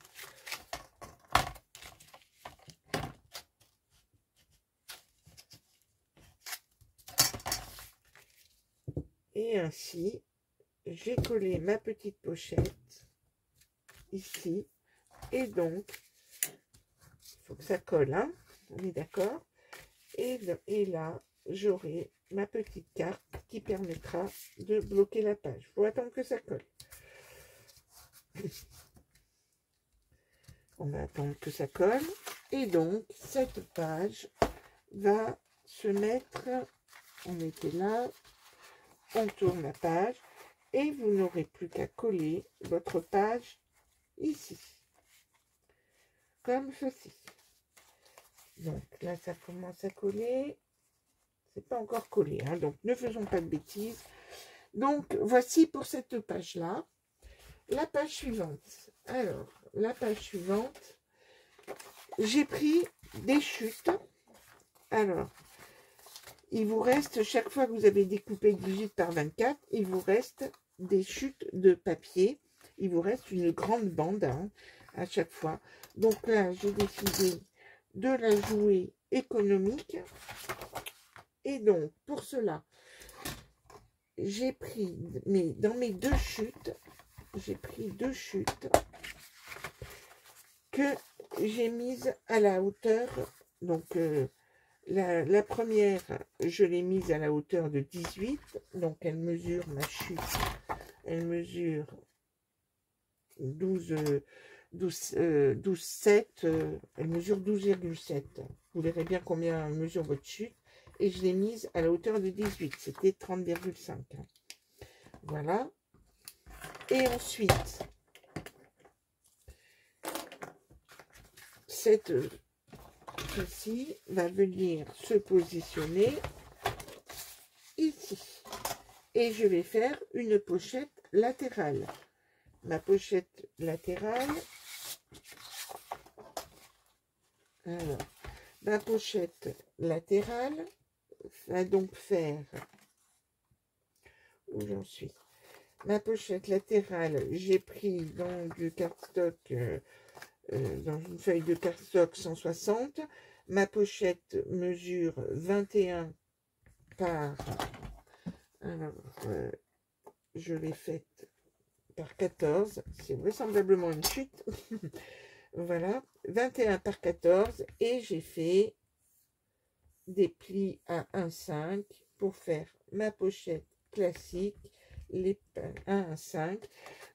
Et ainsi, j'ai collé ma petite pochette ici. Et donc, il faut que ça colle, hein, on est d'accord. Et là, j'aurai ma petite carte qui permettra de bloquer la page. Il faut attendre que ça colle. On va attendre que ça colle. Et donc, cette page va se mettre, on était là, on tourne la page et vous n'aurez plus qu'à coller votre page ici, comme ceci. Donc là, ça commence à coller. C'est pas encore collé, hein, donc ne faisons pas de bêtises. Donc, voici pour cette page-là. La page suivante. Alors, la page suivante, j'ai pris des chutes. Alors, il vous reste, chaque fois que vous avez découpé 18 par 24, il vous reste des chutes de papier. Il vous reste une grande bande, hein, à chaque fois. Donc là, j'ai décidé de la jouer économique. Et donc, pour cela, j'ai pris, dans mes deux chutes, j'ai pris deux chutes que j'ai mises à la hauteur. Donc, la première, je l'ai mise à la hauteur de 18. Donc, elle mesure, ma chute, elle mesure 7, elle mesure 12,7. Vous verrez bien combien mesure votre chute. Et je l'ai mise à la hauteur de 18. C'était 30,5. Voilà. Et ensuite, ceci va venir se positionner ici. Et je vais faire une pochette latérale. Ma pochette latérale. Alors, ma pochette latérale va donc faire, où j'en suis, ma pochette latérale, j'ai pris dans du cardstock, dans une feuille de cardstock 160, ma pochette mesure 21 par, alors, je l'ai faite par 14, c'est vraisemblablement une chute, voilà, 21 par 14, et j'ai fait des plis à 1,5 pour faire ma pochette classique, les 1,5,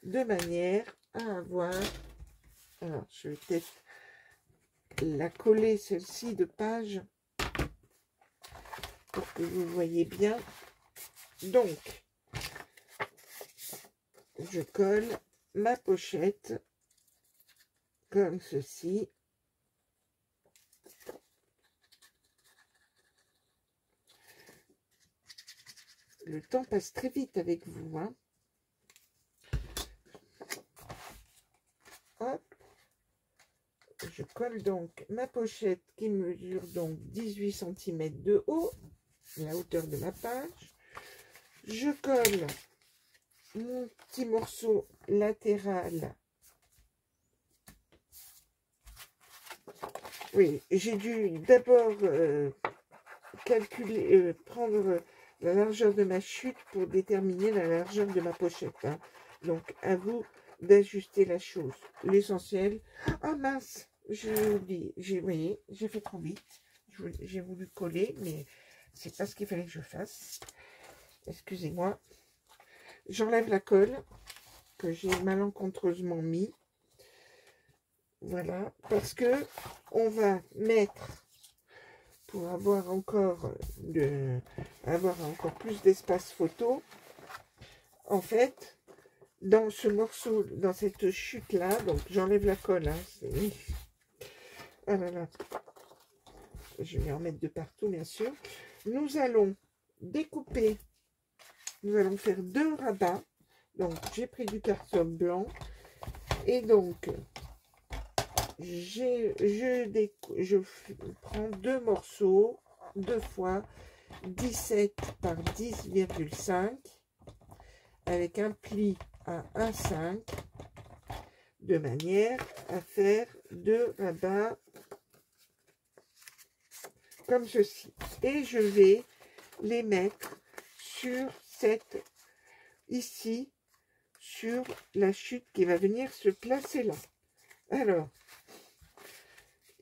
de manière à avoir, alors je vais peut-être la coller celle-ci de page pour que vous voyez bien. Donc, je colle ma pochette comme ceci. Le temps passe très vite avec vous, hein. Hop. Je colle donc ma pochette qui mesure donc 18 cm de haut, la hauteur de ma page. Je colle mon petit morceau latéral. Oui, j'ai dû d'abord calculer, prendre la largeur de ma chute pour déterminer la largeur de ma pochette. Hein. Donc, à vous d'ajuster la chose. L'essentiel... Ah mince, j'ai oublié. Voyez, j'ai fait trop vite. J'ai voulu coller, mais c'est pas ce qu'il fallait que je fasse. Excusez-moi. J'enlève la colle que j'ai malencontreusement mis. Voilà, parce que on va mettre, pour avoir encore plus d'espace photo, en fait, dans ce morceau, dans cette chute-là, donc j'enlève la colle, hein, ah là là, je vais en mettre de partout, bien sûr. Nous allons découper, nous allons faire 2 rabats. Donc, j'ai pris du carton blanc, et donc, je prends 2 morceaux, 2 fois 17 par 10,5 avec un pli à 1,5 de manière à faire 2 rabats comme ceci. Et je vais les mettre sur ici, sur la chute qui va venir se placer là. Alors,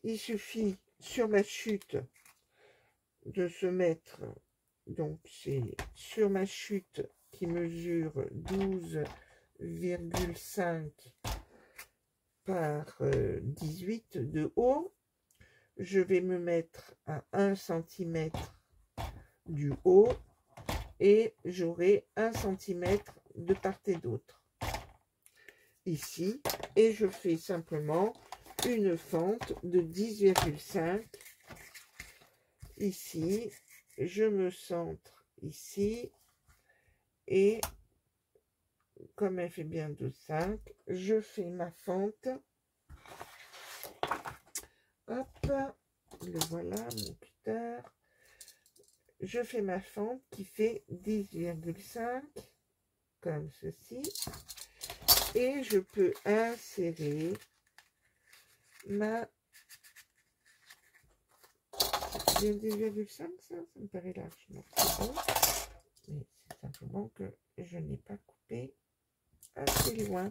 il suffit sur ma chute de se mettre, donc c'est sur ma chute qui mesure 12,5 par 18 de haut, je vais me mettre à 1 cm du haut et j'aurai 1 cm de part et d'autre ici, et je fais simplement une fente de 10,5 ici, je me centre ici, et comme elle fait bien 12,5, je fais ma fente, hop, le voilà mon cutter, je fais ma fente qui fait 10,5 comme ceci, et je peux insérer ma 10,5, ça me paraît large. Donc c'est bon, mais c'est simplement que je n'ai pas coupé assez loin.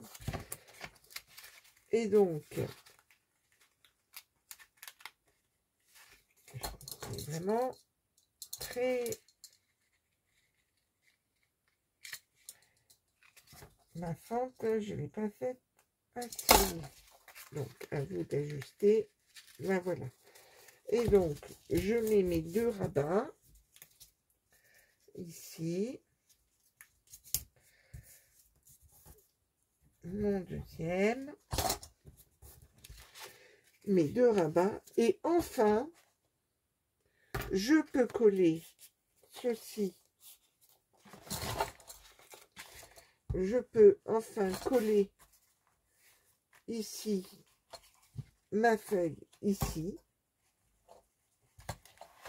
Et donc, c'est vraiment très... Ma fente, je ne l'ai pas faite assez. Donc, à vous d'ajuster. Ben voilà. Et donc, je mets mes 2 rabats ici. Mon deuxième. Mes 2 rabats. Et enfin, je peux coller ceci. Je peux enfin coller ici ma feuille ici,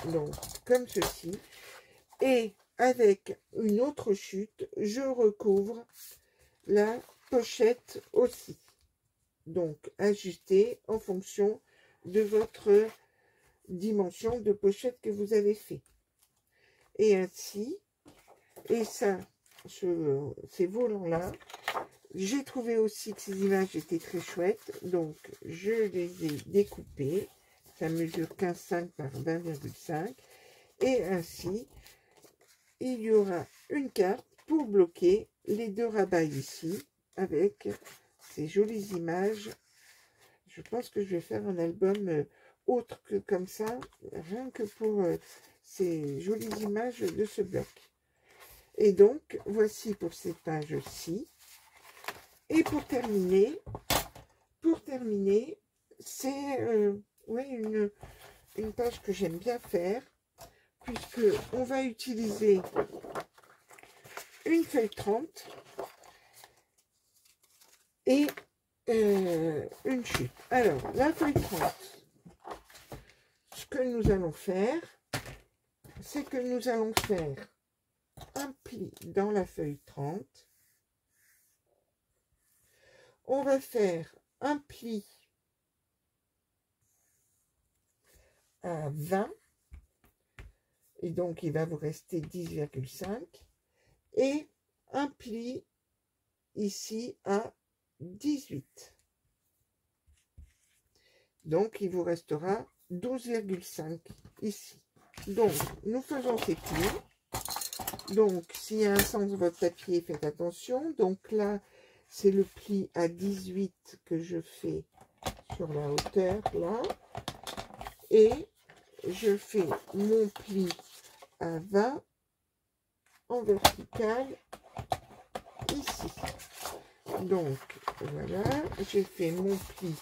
donc comme ceci, et avec une autre chute, je recouvre la pochette aussi. Donc ajustez en fonction de votre dimension de pochette que vous avez fait. Et ainsi, et ça, ces volants-là, j'ai trouvé aussi que ces images étaient très chouettes, donc je les ai découpées. Ça mesure 15,5 par 20,5. Et ainsi, il y aura une carte pour bloquer les 2 rabats ici, avec ces jolies images. Je pense que je vais faire un album autre que comme ça, rien que pour ces jolies images de ce bloc. Et donc, voici pour ces pages-ci. Et pour terminer, c'est ouais, une page que j'aime bien faire, puisque on va utiliser une feuille 30 et une chute. Alors, la feuille 30, ce que nous allons faire, c'est que nous allons faire un pli dans la feuille 30. On va faire un pli à 20 Et donc, il va vous rester 10,5. Et un pli ici à 18. Donc, il vous restera 12,5 ici. Donc, nous faisons ces plis. Donc, s'il y a un sens de votre papier, faites attention. Donc là, c'est le pli à 18 que je fais sur la hauteur, là. Et je fais mon pli à 20 en vertical ici. Donc, voilà, j'ai fait mon pli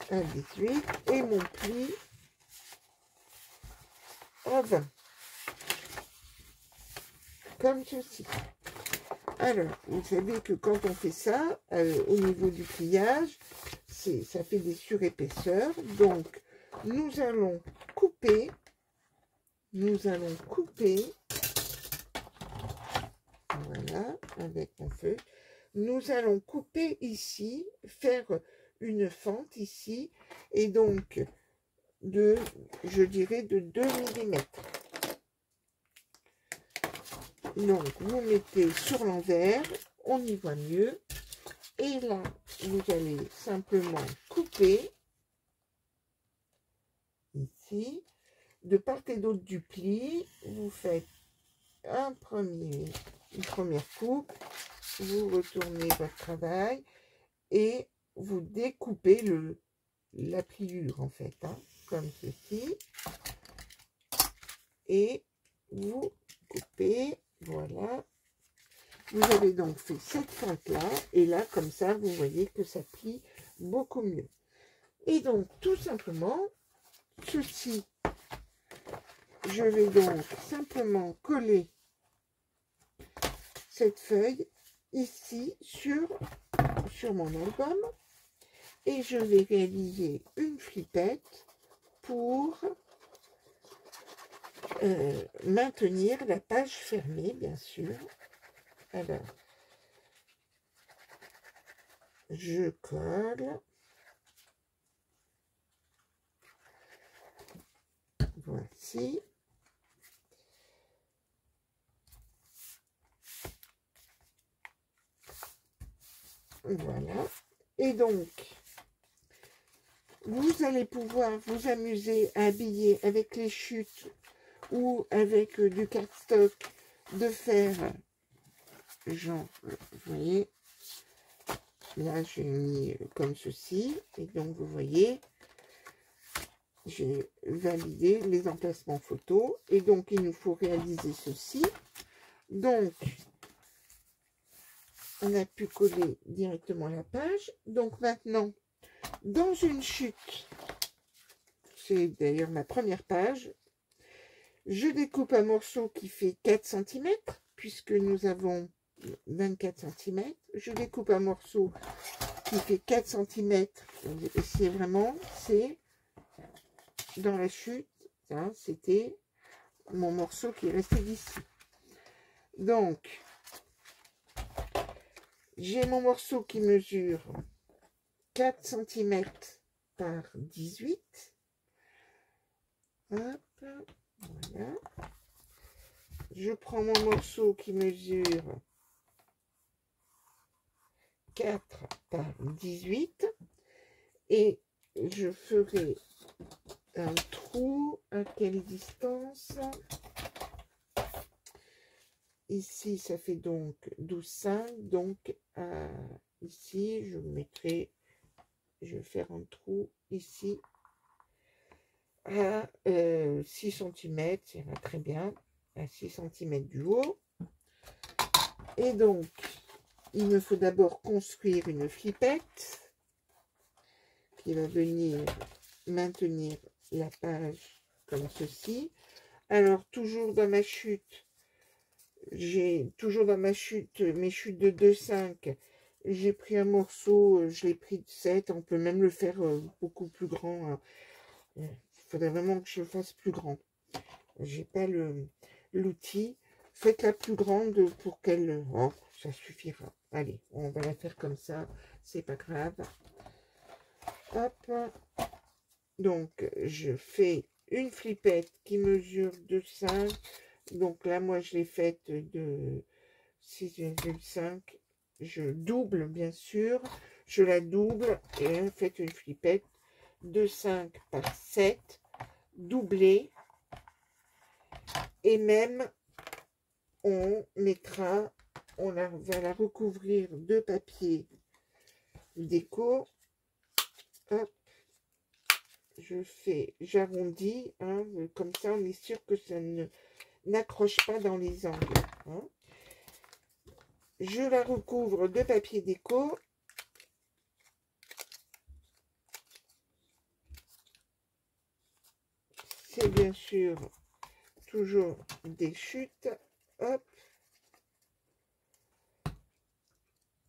à 18 et mon pli à 20. Comme ceci. Alors, vous savez que quand on fait ça, au niveau du pliage, ça fait des surépaisseurs. Donc, nous allons couper. Voilà, avec mon feu. Nous allons couper ici, faire une fente ici, et donc je dirais de 2 mm. Donc, vous mettez sur l'envers, on y voit mieux. Et là, vous allez simplement couper, ici, de part et d'autre du pli. Vous faites une première coupe, vous retournez votre travail et vous découpez la pliure, en fait, hein, comme ceci. Et vous coupez, voilà. Vous avez donc fait cette fente-là, et là, comme ça, vous voyez que ça plie beaucoup mieux. Et donc, tout simplement, ceci, je vais donc simplement coller cette feuille ici sur mon album, et je vais réaliser une flippette pour maintenir la page fermée, bien sûr. Alors, je colle. Voici. Voilà. Et donc, vous allez pouvoir vous amuser à habiller avec les chutes ou avec du cardstock, de faire, genre, vous voyez, là j'ai mis comme ceci, et donc vous voyez, j'ai validé les emplacements photos, et donc il nous faut réaliser ceci. Donc, on a pu coller directement la page. Donc maintenant, dans une chute, c'est d'ailleurs ma première page, je découpe un morceau qui fait 4 cm, puisque nous avons 24 cm. Je découpe un morceau qui fait 4 cm, et c'est vraiment, c'est dans la chute, hein, c'était mon morceau qui est resté d'ici. Donc, j'ai mon morceau qui mesure 4 cm par 18. Hop, voilà. Je prends mon morceau qui mesure 4 par 18 et je ferai un trou à quelle distance? Ici, ça fait donc 12,5. Donc, ici, je vais faire un trou ici à 6 cm. Ça va très bien, à 6 cm du haut. Et donc, il me faut d'abord construire une flippette qui va venir maintenir la page comme ceci. Alors, toujours dans ma chute, mes chutes de 2,5, j'ai pris un morceau, je l'ai pris de 7, on peut même le faire beaucoup plus grand. Il faudrait vraiment que je le fasse plus grand. J'ai pas l'outil. Faites-la plus grande pour qu'elle... Oh, ça suffira. Allez, on va la faire comme ça, c'est pas grave. Hop. Donc, je fais une flippette qui mesure de 5. Donc là, moi, je l'ai faite de 6,5. Je double, bien sûr. Je la double et faites une flippette de 5 par 7, doublée. Et même, on mettra, va la recouvrir de papier déco. Hop. J'arrondis, hein, comme ça on est sûr que ça n'accroche pas dans les angles. Hein. Je la recouvre de papier déco. C'est bien sûr toujours des chutes. Hop.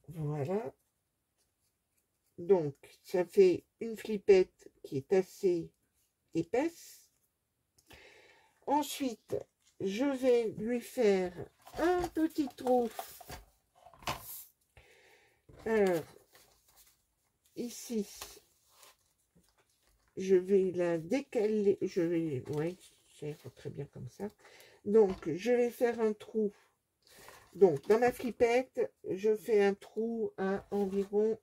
Voilà. Donc, ça fait une flippette qui est assez épaisse. Ensuite, je vais lui faire un petit trou. Alors, ici, je vais la décaler. Oui, ça ira très bien comme ça. Donc, je vais faire un trou. Donc, dans ma flippette, je fais un trou à environ,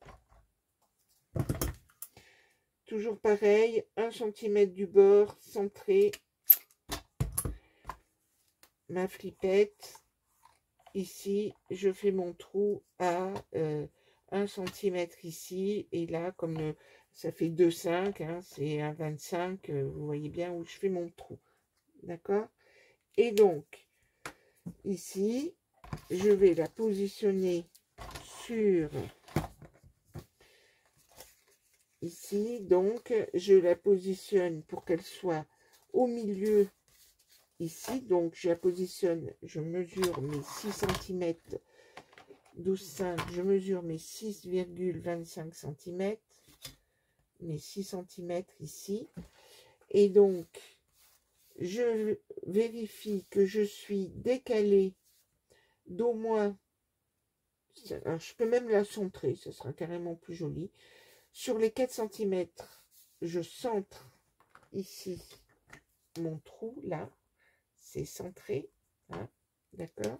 toujours pareil, 1 cm du bord, centré. Ma flippette, ici, je fais mon trou à 1 cm ici. Et là, comme ça fait 2,5, hein, c'est un 25, vous voyez bien où je fais mon trou. D'accord? Et donc, ici, je vais la positionner sur ici. Donc, je la positionne pour qu'elle soit au milieu ici. Donc, je la positionne, je mesure mes 6 cm, 12,5, je mesure mes 6,25 cm, mes 6 cm ici. Et donc, je vérifie que je suis décalée d'au moins, alors je peux même la centrer, ce sera carrément plus joli. Sur les 4 cm, je centre ici mon trou, là, c'est centré, hein, d'accord.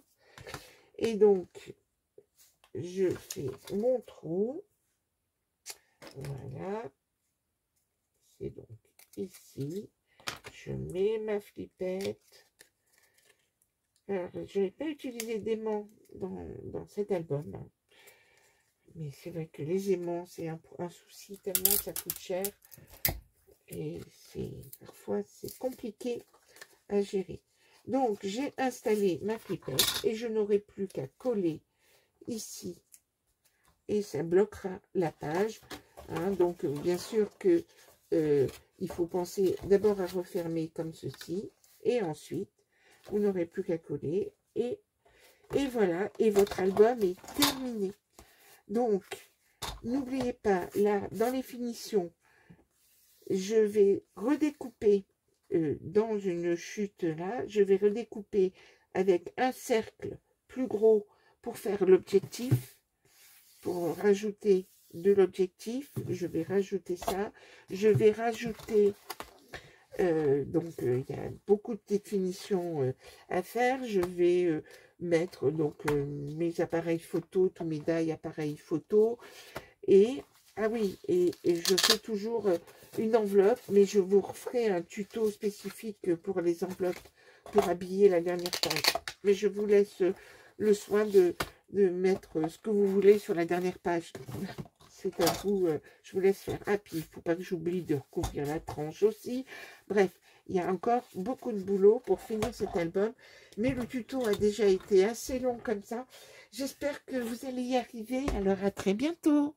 Et donc, je fais mon trou, voilà, c'est donc ici, je mets ma flippette. Alors, je n'ai pas utilisé d'aimant dans cet album, hein. Mais c'est vrai que les aimants, c'est un souci tellement ça coûte cher. Et parfois, c'est compliqué à gérer. Donc, j'ai installé ma flippette et je n'aurai plus qu'à coller ici. Et ça bloquera la page. Hein. Donc, bien sûr que il faut penser d'abord à refermer comme ceci. Et ensuite, vous n'aurez plus qu'à coller. Et voilà. Et votre album est terminé. Donc, n'oubliez pas, là, dans les finitions, je vais redécouper dans une chute là, je vais redécouper avec un cercle plus gros pour faire l'objectif, pour rajouter de l'objectif. Je vais rajouter ça. Je vais rajouter, donc il y a beaucoup de définitions à faire. Je vais mettre donc mes appareils photo, tous mes die appareils photo. Et, ah oui, et je fais toujours une enveloppe, mais je vous referai un tuto spécifique pour les enveloppes, pour habiller la dernière page. Mais je vous laisse le soin de mettre ce que vous voulez sur la dernière page. C'est à vous, je vous laisse faire. Ah, puis il ne faut pas que j'oublie de recouvrir la tranche aussi. Bref, il y a encore beaucoup de boulot pour finir cet album. Mais le tuto a déjà été assez long comme ça. J'espère que vous allez y arriver. Alors, à très bientôt.